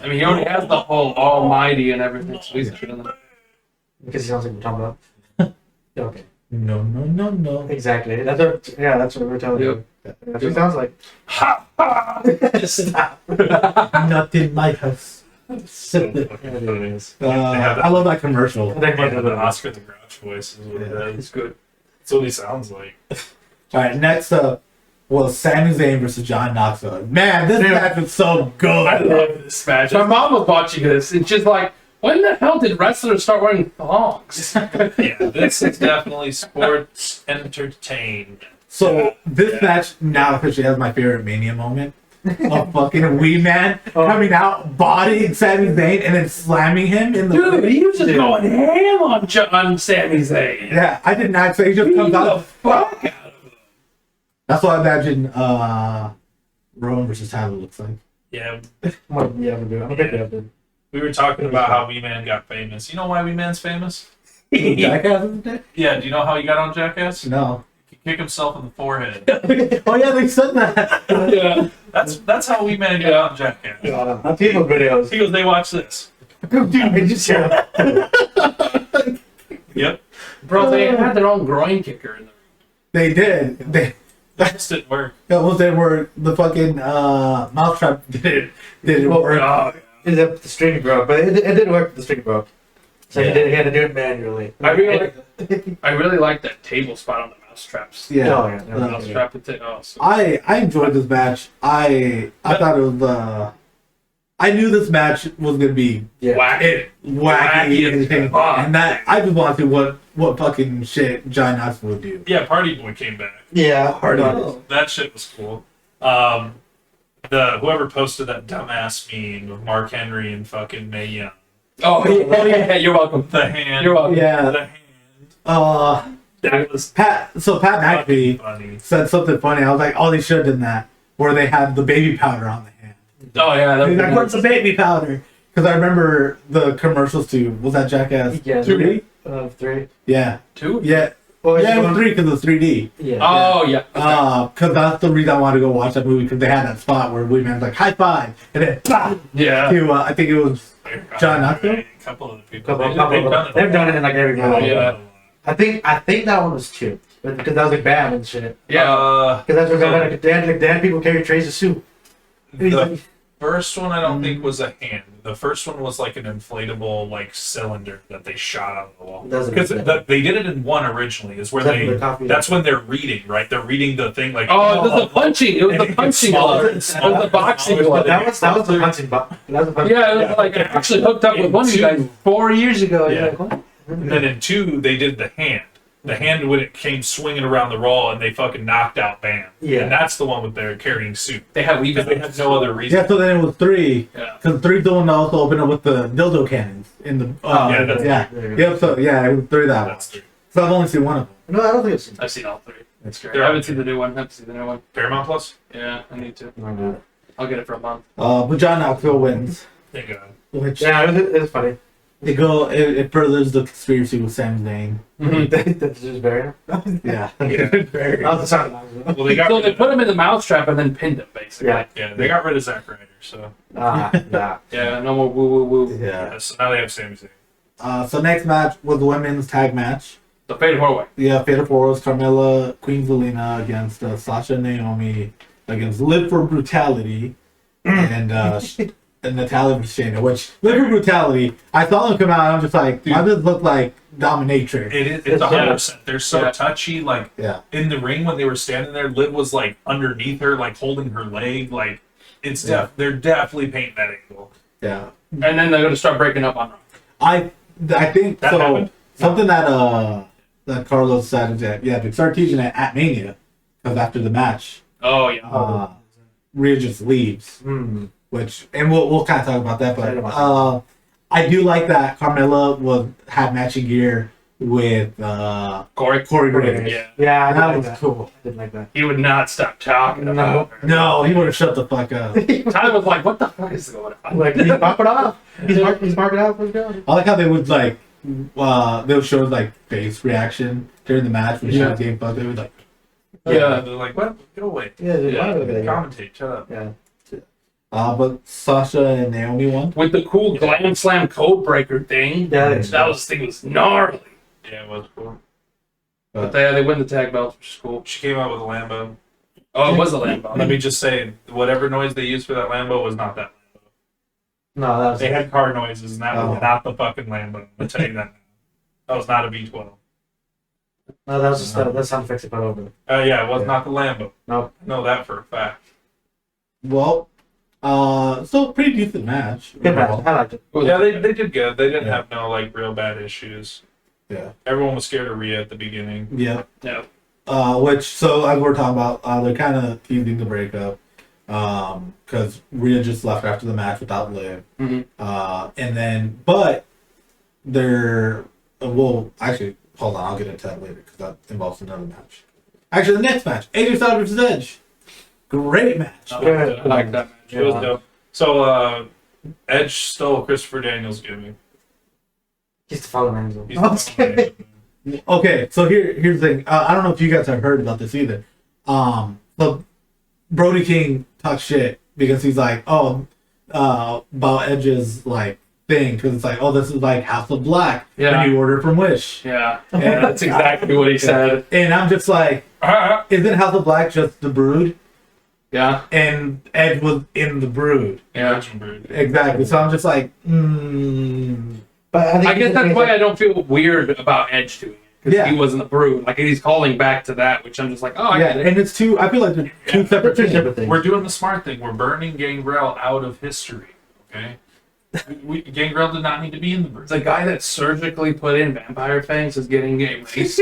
I mean, he already has the whole almighty and everything, so he's good in them. Because he sounds like we're talking about. Okay. No. Exactly. That's what we're telling you. That's what it sounds like. Stop. Not in my house. I love that commercial. They Yeah, have the Oscar the Grouch voice is what it is. He's good. That's what he sounds like. All right, next up was Sami Zayn versus John Knox. Man, this match was so good. I love this match. My mom was watching this, and she's like, when the hell did wrestlers start wearing thongs? Yeah, this is definitely sports entertainment. So this match now officially has my favorite Mania moment. A fucking wee man coming out, bodying Sami Zayn, and then slamming him in the Dude, he was just going ham on Sami Zayn. Yeah, I did not say he just Beat comes the out. fuck out of him. That's what I imagine Rowan versus Tyler looks like. Yeah, What do you ever do? I don't think they ever do. we were talking about how Wee Man got famous. You know why Wee Man's famous? Jackass, isn't it? Yeah, do you know how he got on Jackass? No. kick himself in the forehead. Oh yeah, they said that. Yeah. That's how we managed it out in Jackass. On people videos. He goes, they watch this. Dude, I just hear that. Yep. Bro, they had their own groin kicker in there. They did. They That just didn't work. that was they were the fucking mousetrap didn't work. Oh, The string broke, but it did work. The string broke, so he had to do it manually. I really like that table spot on the mousetraps. Yeah. Oh, yeah. The mousetrap. So I enjoyed this match. I thought it was I knew this match was gonna be Yeah. wacky. wacky as and, fuck. and that I just want to see what fucking shit John Knox would do. yeah, Party Boy came back. Yeah, Hard on on. That shit was cool. Whoever posted that dumbass meme of Mark Henry and fucking Mae Young. Oh yeah, you're welcome. The hand. You're welcome. Yeah. The hand. That was Pat fucking McAfee funny. said something funny. I was like, oh, they should have done that where they had the baby powder on the hand. Oh yeah, He's like, that where's the baby powder? Because I remember the commercials too. Was that Jackass? Yeah, 3D? 3. Yeah. two. Yeah. Well, Yeah, it was 3 because it's 3D. Yeah. Oh yeah. Because that's the reason I wanted to go watch that movie because they had that spot where Wee Man's like high five and then bah, Yeah. to I think it was John Knox? A couple of the people. They've done it in like every Oh, movie. yeah. I think that one was 2, because that was like bad and shit. Yeah. Because that's what they had people carry trays of soup. The first one I don't think was a hand. The first one was like an inflatable like cylinder that they shot out of the wall. Doesn't Because make sense. they did it in one originally. Is where Except for they. the coffee. That's when they're reading, right? They're reading the thing like. Oh, it was the punching. It was And the it gets punching smaller one. and It smaller was the and boxing smaller. one. That was the punching button. That was the punching. Yeah, it was Yeah. like I actually hooked up with one of you guys 4 years ago. You're Yeah. like, what? And then in 2, they did the hand. The hand when it came swinging around the roll and they fucking knocked out Bam. Yeah. And that's the one with their carrying soup. They had Because they had no other reason. Yeah, so then it was 3 Yeah. because 3's the one that also opened up with the dildo cannons in the yeah, that's- yeah. There you Yep, so yeah, it was 3 that one. That's 3. So I've only seen one of them. No, I don't think it's. I've seen all 3. That's great. They're I all haven't seen the new one. I haven't seen the new one. Paramount Plus? Yeah, I need to. No. I'll get it for a month. But John Knoxville wins, Thank God. which Yeah, it was funny. it furthers the conspiracy with Sam Zayn. That's just very. Yeah. That was the sound. Well, they got So rid they of, put him in the mousetrap and then pinned him, basically. Yeah. yeah, they got rid of Zack Ryder, so Yeah. Yeah, no more woo woo woo. Yeah. so now they have Sami Zayn. So next match was the women's tag match. The Fatal 4-Way. Yeah, Fatal Four was Carmella, Queen Zelina against Sasha and Naomi against Liv for Brutality and Natalia for Shayna. Which Liv for Brutality, I saw them come out and I'm just like, why does it look like Dominatrix? It's 100%. They're so Yeah. touchy. Like Yeah. in the ring when they were standing there, Liv was like underneath her, like holding her leg. Like it's Yeah. they're definitely painting that angle. Yeah. And then they're going to start breaking up on Raw. I think That so. happened? Something that Carlos said is that they start teaching it at Mania because after the match, Oh, yeah. Rhea just leaves. Hmm. Which and we'll kind of talk about that, Talk but about I do like that Carmella had matching gear with Corey. Graves. Yeah. Yeah, I That like was that. cool. I didn't like that. He would not stop talking about her. No, he would have shut the fuck up. Tyler was like, what the fuck is going on? Like he's marking off. He's marking out for the job. I like how they would like they would show like face reaction during the match when she was getting fucked. They would like Yeah. They're like, what? Go away. Yeah, dude, Yeah. I look at that. Commentate. Shut up. Yeah. but Sasha and Naomi won. With the cool Glam Slam code breaker thing. Yeah, That thing was gnarly. Yeah, it was cool. But they win the tag belts, which is cool. She came out with a Lambo. Oh, it was a Lambo. Let me just say, whatever noise they used for that Lambo was not that Lambo. No, that was. They had car noises, and that was Oh. not the fucking Lambo. I'll tell you that. That was not a V12. No, that was just that sound effects they put over. Yeah, it was Yeah. not the Lambo. Nope. I know that for a fact. Well, so pretty decent match. Good match. I liked it. Yeah, they did good. They didn't Yeah. have no like real bad issues. Yeah. Everyone was scared of Rhea at the beginning. Yeah. Yeah. Which so as we're talking about, they're kind of teasing the breakup, because Rhea just left after the match without Liv, Mhm. and then but they're well actually hold on, I'll get into that later because that involves another match. Actually, the next match, AJ Styles versus Edge, great match. I like that match. It was dope. So Edge stole Christopher Daniels' gimmick. He's the follow Ramsey. He's the Okay, so here's the thing. I don't know if you guys have heard about this either. So Brody King talks shit because he's like, about Edge's like thing, because it's like, oh, this is like House of Black, Yeah. when you order from Wish. Yeah, that's exactly what he said. And I'm just like, isn't House of Black just the Brood? Yeah, And Edge was in the Brood. yeah. Exactly. So I'm just like, But I guess that's why I don't feel weird about Edge doing it, because Yeah. he wasn't the Brood. Like he's calling back to that, which I'm just like, oh, I yeah, get it. and it's two. I feel like they're two separate two things. different things. We're doing the smart thing. We're burning Gangrel out of history. Okay, Gangrel did not need to be in the Brood. The guy that surgically put in vampire fangs is getting erased.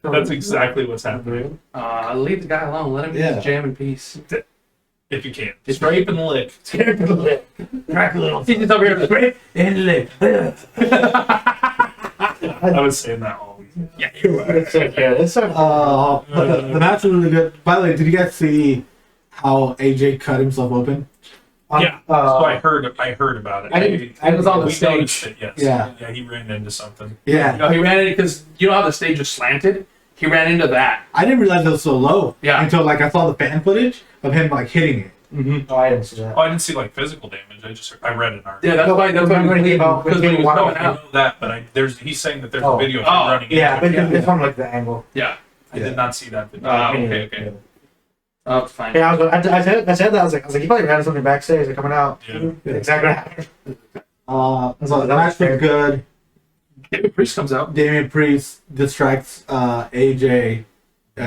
That's exactly what's happening. Leave the guy alone. Let him do Yeah. his jam in peace. If you can, scrape and lick. Crack a little. He's just over here. Scrape and lick. I was saying that all. Yeah, you are. It's okay. It's okay. But the match was really good. By the way, did you guys see how AJ cut himself open? Yeah, so I heard about it. I was on the We stage. noticed it, yes. Yeah. He ran into something. Yeah. No, he ran into, because you know how the stage is slanted? He ran into that. I didn't realize it was so low. Yeah. Until like I saw the fan footage of him like hitting it. Mm-hmm. Oh, I didn't see that. Oh, I didn't see like physical damage. I read an article. Yeah, that's why When he bleeding, came out, because when when he he was came going I out. know that, but he's saying that there's Oh. a video of him Oh, running Yeah, into but it. it's from like the angle. Yeah. I did not see that video. Okay. Oh, it's fine. Yeah, I said that. I was like, he probably ran something backstage. They're coming out. Yeah. Exactly what happened. So the match was good. David Priest comes out. Damian Priest distracts AJ,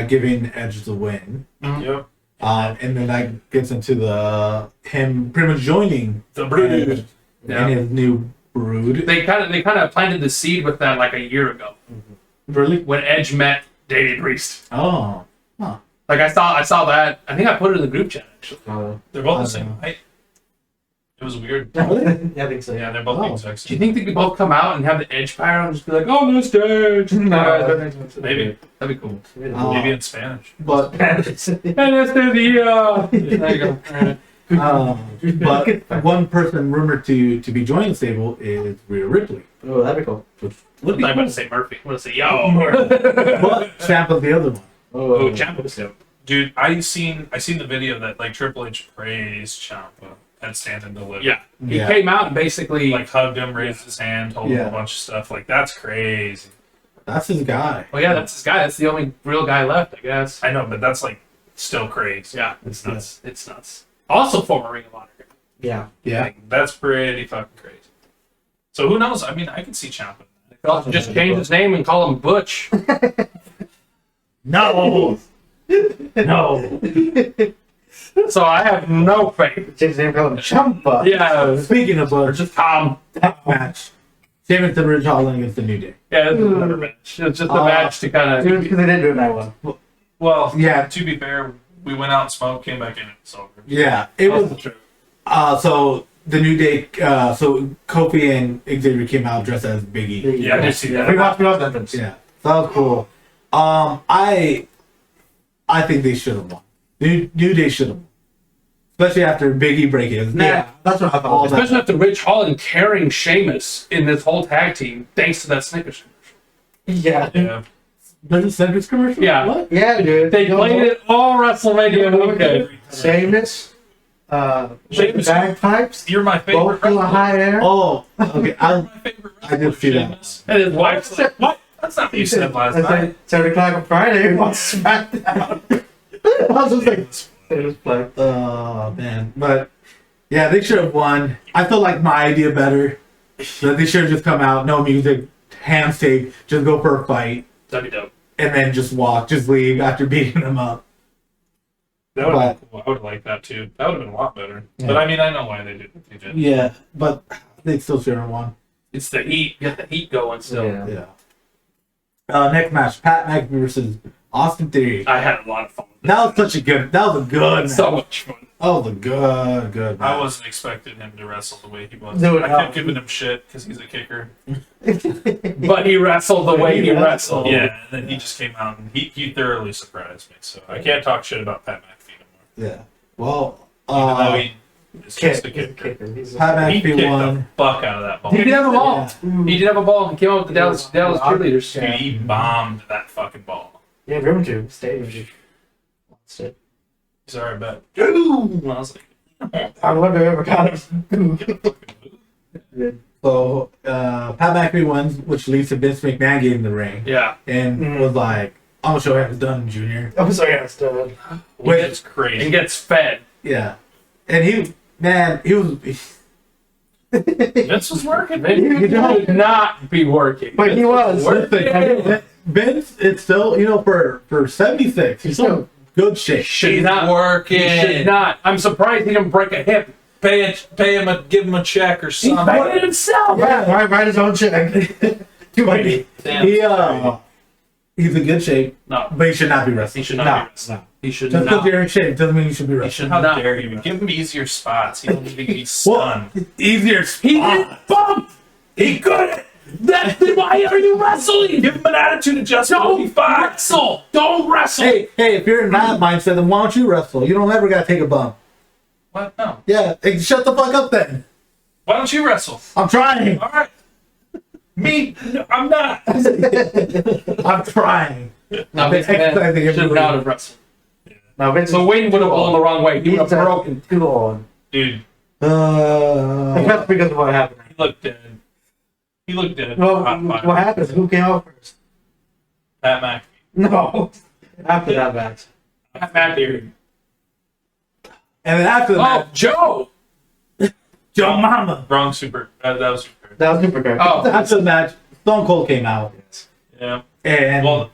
giving Edge the win. Yep. And then that gets into him pretty much joining The Brood. Edge Yeah. in his new Brood. They kind of planted the seed with that like a year ago Really? when Edge met David Priest. Oh. Like I saw that. I think I put it in the group chat actually. They're both I the same know. height. It was weird. Yeah, I think so. Yeah, they're both Oh. being Do sexy. you think they could both come out and have the Edge pyro and just be like, "Oh, no stage"? No, Maybe. That'd be cool. Maybe in Spanish. But And it's the There you go. All right. but one person rumored to be joining the stable is Rhea Ripley. Oh, that'd be cool. Which I'm would be not about cool. to say Murphy. I'm gonna say yo. But Ciampa's the other one. Oh, Ciampa's dope. Dude, I seen the video that like Triple H praised Ciampa at Stand and Deliver. Yeah, he Yeah. came out and basically Like hugged him, raised his hand, told him Yeah. a bunch of stuff. Like that's crazy. That's his guy. well, yeah, that's his guy. That's the only real guy left, I guess. I know, but that's like still crazy. Yeah, it's nuts. It's nuts. Also, former Ring of Honor. Yeah. Yeah. Like, that's pretty fucking crazy. So who knows? I mean, I can see Ciampa. Also, just change his name and call him Butch. No. No. So I have no faith. Change his name, call him Champa. Yeah, Speaking of or Butch, just Tom. that match. Jamison Ridge Holland against the New Day. Yeah, it's another match. It's just a match to kind Because of. they didn't do it that well. Well, Yeah. to be fair, we went out and smoked, came back in, and it's over. Yeah. It was true. so the New Day so Kofi and Xavier came out dressed as Biggie. Yeah, I did see that. We watched the entrance. Yeah. So that was cool. I think they should have won. New Day should have won. Especially after Biggie breaking his neck. Yeah, that's what I All thought. that. Especially after Rich Holland carrying Sheamus in this whole tag team, thanks to that Snickers commercial. Yeah. Yeah. There's a Snickers commercial? Yeah. What? Yeah, dude. They played it all WrestleMania weekend. Sheamus. Sheamus. Bagpipes. You're my favorite. Both full of high air. Oh, okay. You're my favorite. I did see that. Sheamus. And his wife's like, What? That's not what you said last night. 7 o'clock on Friday. On SmackDown. I was just like, it was playing. Oh man, but yeah, they should have won. I feel like my idea better. That they should have just come out, no music, hands tape, just go for a fight, that'd be dope. and then just walk, just leave after beating them up. That would have been cool. I would have liked that too. That would have been a lot better. Yeah. But I mean, I know why they did what they did. Yeah, but they still should have won. It's the heat. Get the heat going still. Yeah. Yeah. Next match: Pat McAfee versus Austin Theory. I had a lot of fun with this. That was such a good. That was a good. Match. So much fun. That was a good. I Match. wasn't expecting him to wrestle the way he was. Dude, I kept giving him shit because he's a kicker. But he wrestled the way he wrestled. Yeah, and then he just came out and he thoroughly surprised me. So I can't talk shit about Pat McAfee no more. Yeah. Well. Even though he It's Kick. just a kicker. He's Pat He kicked McAfee the won. fuck out of that ball. He did have a ball. Yeah. He did have a ball. He came out with the Dallas cheerleaders. Dude, he bombed that fucking ball. Yeah, room to stadium. Lost it. Sorry, I bet. Ooh, I was like, I wonder if ever got him. So Pat McAfee wins, which leads to Vince McMahon getting the ring, Yeah. and was like, "I'm gonna show you how it's done, Junior." I'm sorry, I still. which is crazy. And gets fed. Yeah, and he was. Vince was working. He should not be working. But he was. Listen, Vince, it's still for 76, he's still in good shape. Should not working. He should not. I'm surprised he didn't break a hip. Pay him, give him a check or He something. put it himself. Yeah, write his own check. Too But many. he's in good shape, No, but he should not be he wrestling. should not No, be wrestling. no. He should Just because not. you're in shape doesn't mean you should be He wrestling. should How not. dare you? Give him easier spots. He don't need to be Well, stunned. easier. He didn't bump. He couldn't. That's why are you wrestling? Give him an attitude adjustment. He'll be Don't fine. wrestle. Don't wrestle. Hey, if you're in that mindset, then why don't you wrestle? You don't ever gotta take a bump. What? No. Yeah, hey, shut the fuck up then. Why don't you wrestle? I'm trying. All right. Me? No, I'm not. I'm trying. No, Vince Vince McMahon McMahon should not have wrestled. No, Vince. So Wayne would have blown the wrong way. He would have broken. Too long. Dude, That's because of what happened. he looked dead. He looked dead. Well, Hot fire. what happened? Who came out first? Pat McAfee. No. After that match. Pat McAfee. And then after Oh, that, Joe. Joe Mama. Wrong super. That was super. That was super good. Oh, After the match, Stone Cold came out. Yeah. And Well,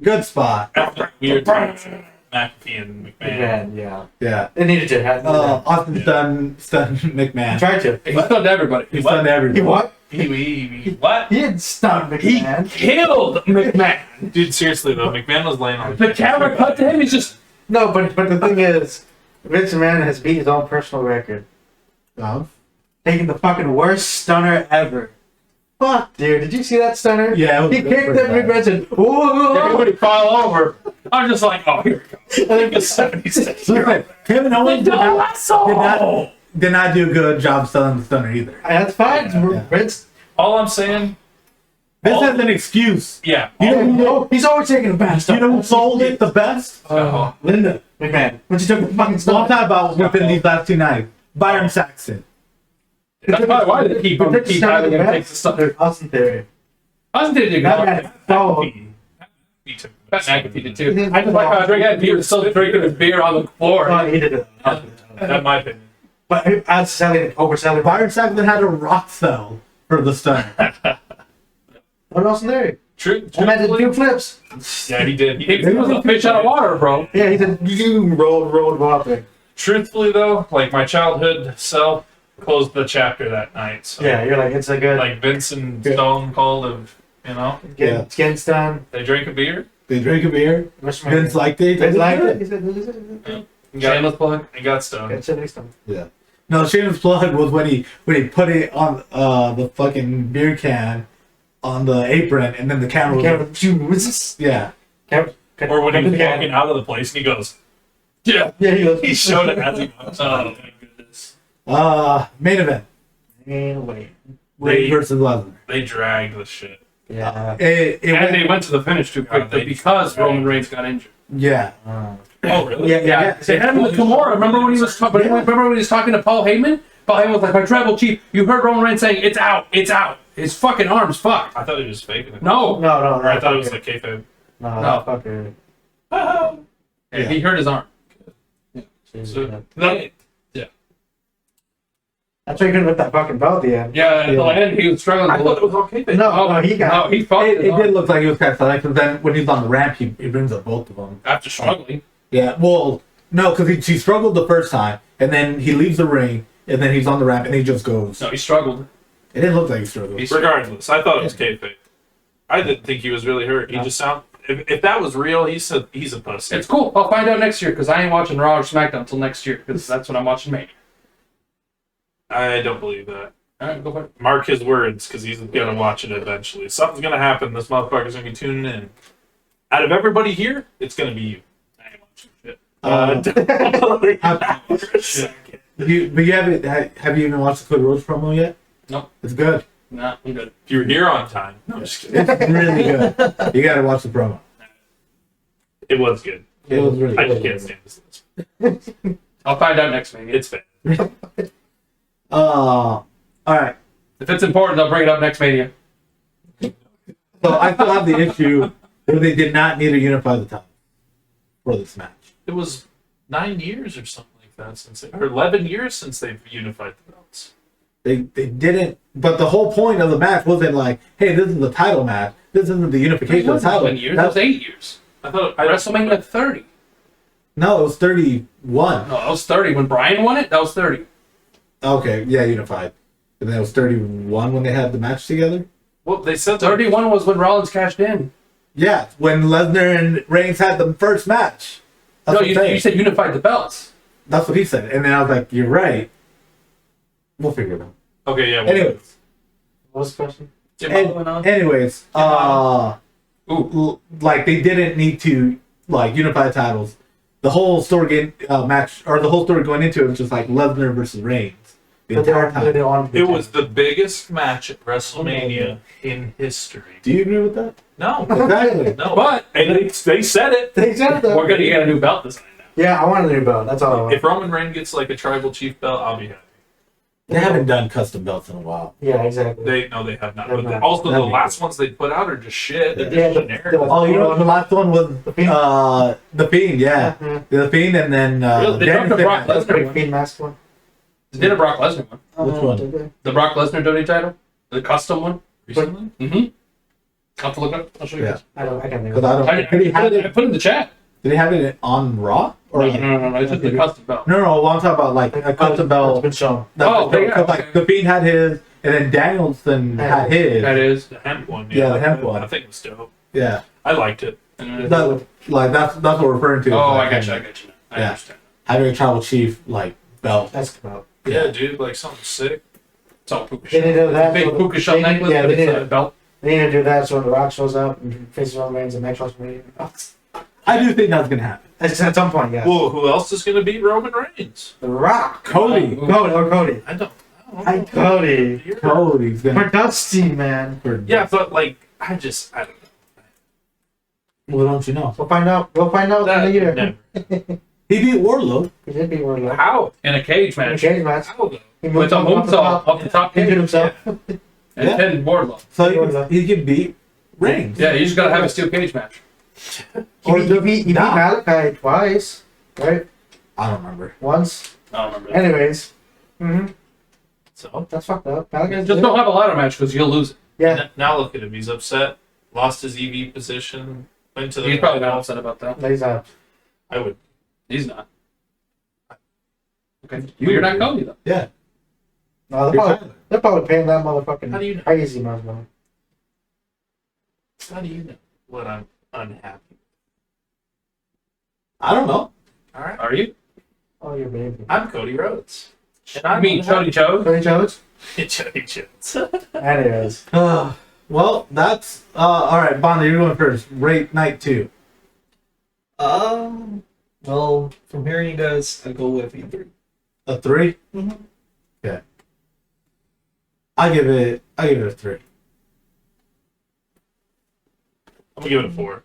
good spot. after weird times, McAfee and McMahon. Man, yeah. Yeah. It needed to happen. Austin stunned McMahon. Tried to. he stunned everybody. He stunned everyone. He what? He what? He didn't stun He McMahon. killed McMahon. Dude, seriously though, McMahon was laying on the The camera cut to him. He's just. No, but the thing is, Vince McMahon has beat his own personal record. Taking the fucking worst stunner ever. Fuck, dude. Did you see that stunner? Yeah, it was He kicked that pretty bad. McMahon and whoa. Everybody fall over. I'm just like, oh, here we go. I think the 76. Listen, Kevin Owens Don't wrestle. did not do a good job selling the stunner either. That's fine. Yeah. Vince. All I'm saying, This Oh. has an excuse. yeah. He's always taking a bad stuff. You know who sold it the best? Linda McMahon. When she took the fucking Well, I'm stuff. talking about within these last 2 nights. Byron Saxton. That's probably why they keep having him take the stuff. Austin Theory. Austin did a good That job. man followed. He took Pat McAfee did too. I just like how Drake had beer, still drinking his beer on the floor. Oh, he did it. That's my opinion. But overselling. Byron Saxton had a rock sell for the stunner. What else in there? True. That man did 2 flips. Yeah, he did. He was a fish out of water, bro. Yeah, he said, you rolled water. Truthfully though, like my childhood self closed the chapter that night. So Yeah, you're like, it's a good, like Vince and Stone Cold have, Yeah. skin stun. they drank a beer. They drank a beer. Vince Vince liked it. liked it. He said, this is And Shameless plug. got stoned. good. Chili stun. Yeah. No, Shane's plug was when he put it on the fucking beer can on the apron, and then the camera was Camera, shoots. yeah. Or when he was walking out of the place and he goes, Yeah. Yeah, he goes. he showed it as he walked out. Oh my goodness. Main event. Anyway. Ray versus Lesnar. They dragged the shit. Yeah. It And went, they went to the finish too quick they- because Roman Reigns got injured. yeah. Oh really? Yeah. They had him with Kimura. Remember when he was talking to Paul Heyman? Paul Heyman was like, "My tribal chief." You heard Roman Reigns saying, "It's out, it's out." His fucking arm's fucked. I thought he was faking it. No. No. Or I thought it was like kayfabe. No, fucker. Yeah, he hurt his arm. So, That's why he couldn't lift that fucking belt yet. Yeah, at the end he was struggling. I thought it was all kayfabe. No, he got. No, he fucked his It arm did look like he was kind of select, but then when he's on the ramp, he brings up both of them. After struggling. Yeah, well, no, because he struggled the first time, and then he leaves the ring, and then he's on the ramp, and he just goes. No, he struggled. It didn't look like he struggled. Regardless, I thought it was kayfabe. I didn't think he was really hurt. He just sounded. If that was real, he's a pussy. It's cool. I'll find out next year because I ain't watching Raw or SmackDown until next year because that's when I'm watching Mania. I don't believe that. All right, go for it. Mark his words, because he's gonna watch it eventually. Something's gonna happen. This motherfucker's gonna be tuning in. Out of everybody here, it's gonna be you. I ain't watching shit. Uh, But you haven't. Have you even watched the Cody Rhodes promo yet? Nope. It's good. Nah, I'm good. If you're here on time. No, I'm just kidding. It's really good. You gotta watch the promo. It was good. It was really I good. just can't stand this. I'll find out next Mania. It's bad. All right. If it's important, I'll bring it up next Mania. So I still have the issue where they did not need to unify the title for this match. It was 9 years or something like that since or 11 years since they've unified the belts. They didn't. But the whole point of the match wasn't like, hey, this is the title match. This isn't the It unification of the wasn't title. 7 years. That was 8 years. I thought WrestleMania 30. No, it was 31. No, that was 30. When Bryan won it, that was 30. Okay, yeah, unified. And then it was 31 when they had the match together. Well, they said 31 was when Rollins cashed in. Yeah, when Lesnar and Reigns had the first match. That's No, what I'm saying. you said unified the belts. That's what he said. And then I was like, you're right. We'll figure it out. Okay, yeah. Anyways. What was the question? Anyways, like they didn't need to like unify the titles. The whole story match, or the whole story going into it was just like Lesnar versus Reigns. The entire time. It was the biggest match at WrestleMania in history. Do you agree with that? No. Exactly. No. But And they said it. They said that. we're going to get a new belt design now. Yeah, I want a new belt. That's all I want. If Roman Reigns gets like a tribal chief belt, I'll be happy. They haven't done custom belts in a while. Yeah, exactly. They have not. They've But not. also, the That'd be last good. ones they put out are just shit. They're Yeah, just generic. Oh, you know the last one was The Fiend? the Fiend, yeah, Mhm. the Fiend, and then Really? They dropped the Danielson Brock had- That's Lesnar pretty one. Fiend mask one. They did a Brock Lesnar one. Which one? Did they? The Brock Lesnar WWE title. The custom one. Recently? Mm-hmm. I'll have to look up. I'll show you Yeah. guys. I can't think Because of I it. don't. I Did he have put it? it in the chat. Did he have it on Raw? Or No. It's just the custom belt. No, well, I'm talking about like a custom It's belt. been shown. Because like the Fiend had his, and then Danielson had his. That is. The hemp one. Yeah, the hemp one. I think it was dope. Yeah, I liked it. And that, like that's what we're referring to. oh, like, I got you. I Yeah. understand. Having a tribal chief like belt. That's about. Yeah, dude, like something sick. It's all puka They shell. need to do that. Big so- puka shell they need- necklace. Yeah, but they it's need a to. belt. They need to do that so when The Rock shows up and faces Roman Reigns and next WrestleMania. I do think that's gonna happen. At some point, yeah. Well, who else is going to beat Roman Reigns? The Rock. Cody. Cody. I don't know. Cody. Cody's gonna. For Dusty, man. Yeah, but like, I don't know. Well, don't you know? We'll find out. We'll find out in a year. Never. He beat Wardlow. He did beat Wardlow. How? In a cage In a match. cage match. How though? He With moved a off the moonsault top. off the top He did cage. himself. And Yeah. then Wardlow. So Wardlow. he can beat Reigns. Yeah, you just gotta have a steel cage match. He beat Nah. Malachi twice, right? I don't remember. Once. I don't remember that. Anyways. Mm-hmm. So That's fucked up. Malachi's Just good. don't have a ladder match because you'll lose it. Yeah. now look at him. He's upset. Lost his EV position. Went to the. He's probably not upset about that. No, he's out. I would. He's not. Okay. You're not Cody though. Yeah. No, You're they're probably paying that How do you motherfucking know? crazy amount of money. How do you know what I'm unhappy? I don't know. All right. Are you? Oh, your baby. I'm Cody Rhodes. And I mean, Cody Chose. Cody Jones? Jody Jones. Anyways. Well, that's all right. Bonnie, you're going first. Rate night 2. Well, from hearing you guys, I go with E3. A 3. Mhm. Okay. I give it a 3. I'm gonna give it a 4.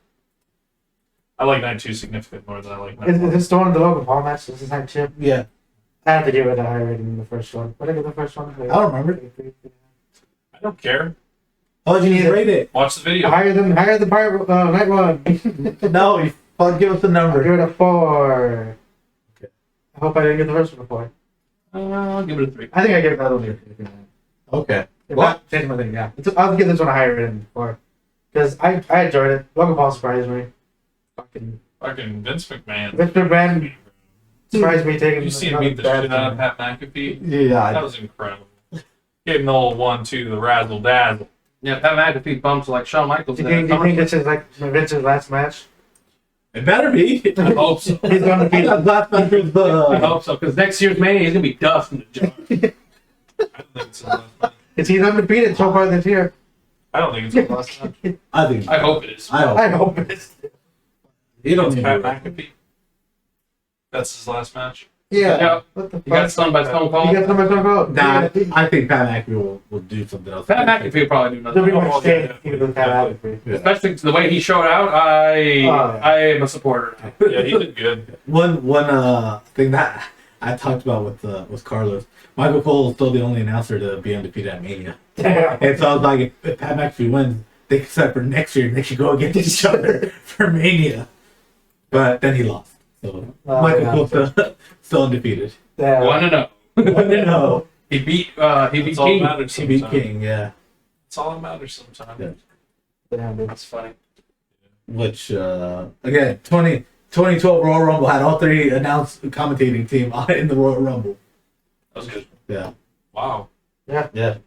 I like night 2 significantly more than I like night Is 1. this the one of the Logan Paul match? Is this time chip? Yeah. I have to give it a higher rating than the first one. What did I give the first one? I don't remember. I don't care. How would you need to rate it? Watch the video. Higher than part night one. No, you fucking give us a I'll number. give it a 4. Okay. I hope I didn't give the first one a 4. I'll give it a 3. I think I gave that one a 3. Okay. If What? not, change my thing, yeah. I'll give this one a higher rating than 4. Because I enjoyed it. Logan Paul surprised me. Fucking Fucking Vince McMahon. Vince McMahon surprised me taking You see him another beat the bad shit out of turn. Pat McAfee? Yeah. That was incredible. Gave him the old 1-2, the razzle dazzle. Yeah, Pat McAfee bumps like Shawn Michaels. Do you think this is like Vince's last match? It better be. I hope so. He's going to beat That last match was I the. hope so, because next year's Mania he's gonna be dust in the jar. I don't think it's the last match. Is he undefeated so far this year? I don't think it's the last match. I think. I hope it is. I hope. I hope it is. You don't It's need Pat to. McAfee. That's his last match. Yeah. Yeah. What the He got fuck? stunned by Stone Cold. He got somebody Stone Cold. Nah, Yeah. I think Pat McAfee will do something else. Pat McAfee will probably do There'll nothing. be more Oh, state yeah. with Pat McAfee. Yeah. Especially the way he showed out, I am a supporter. Yeah, he did good. One thing that I talked about with Carlos, Michael Cole is still the only announcer to be undefeated at Mania. Damn. And so I was like, if Pat McAfee wins, they can set for next year. They should go against each other for Mania. But then he lost. So Oh, Michael yeah. Cole's still undefeated. Damn. 1-0. No, He beat That's all that King. matters he beat sometimes. King, yeah. That's all that matters sometimes. Yeah. Damn, dude. That's funny. Which again, 2012 Royal Rumble had all three announced commentating team in the Royal Rumble. That was good. Yeah, Wow. yeah.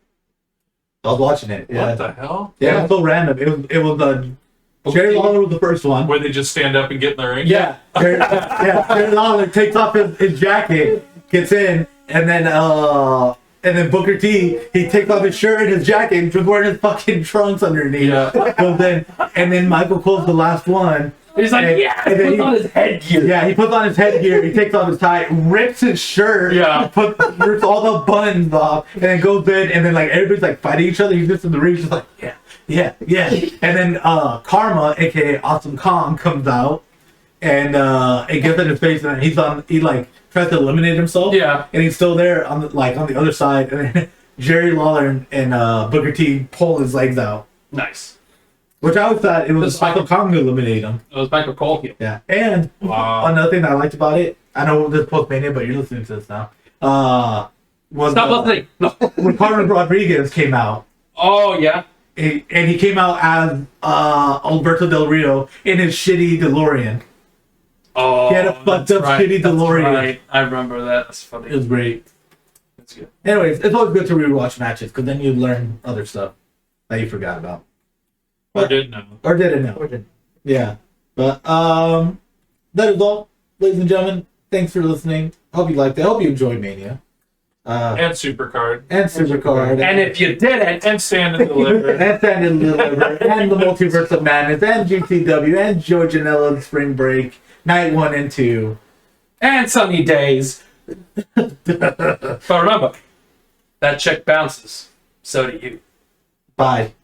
I was watching it. Yeah, What the hell? yeah. It was so random. It was Jerry Lawler was the first one. Where they just stand up and get in the ring? Yeah, Jerry Lawler takes off his jacket, gets in, and then Booker T, he takes off his shirt and his jacket and just wearing his fucking trunks underneath. Yeah. And then Michael Cole's the last one. He's like, And- yeah, and then he puts on his headgear. Yeah, he puts on his headgear, he takes off his tie, rips his shirt, Yeah. rips all the buttons off, and then goes in, and then like everybody's like fighting each other. He's just in the ring, just like, yeah. And then Karma, aka Awesome Kong, comes out and it gets in his face, and he like tries to eliminate himself. Yeah. And he's still there on the other side, and then Jerry Lawler and Booker T pull his legs out. Nice. Which I always thought it was This Michael Kong to eliminate him. It was Michael Cole heel. Yeah. And Wow. another thing that I liked about it, I know this is post-Mania, but you're listening to this now. Was Stop listening. No. when Carmen Rodriguez came out, Oh, yeah. and he came out as Alberto Del Rio in his shitty DeLorean. Oh, He had a fucked that's up right. shitty That's DeLorean. right. I remember that. That's It funny. was great. That's good. Anyways, it's always good to rewatch matches because then you learn other stuff that you forgot about Or did know. or didn't know. Yeah, but that is all, ladies and gentlemen. Thanks for listening. Hope you liked it. Hope you enjoyed Mania. And Supercard. And Supercard. And if you didn't, And Stand and Deliver. and Stand and Deliver, and the Multiverse of Madness, and GCW, and Joe Janela's Spring Break, Night 1 and 2. and sunny days. But remember, that check bounces. So do you. Bye.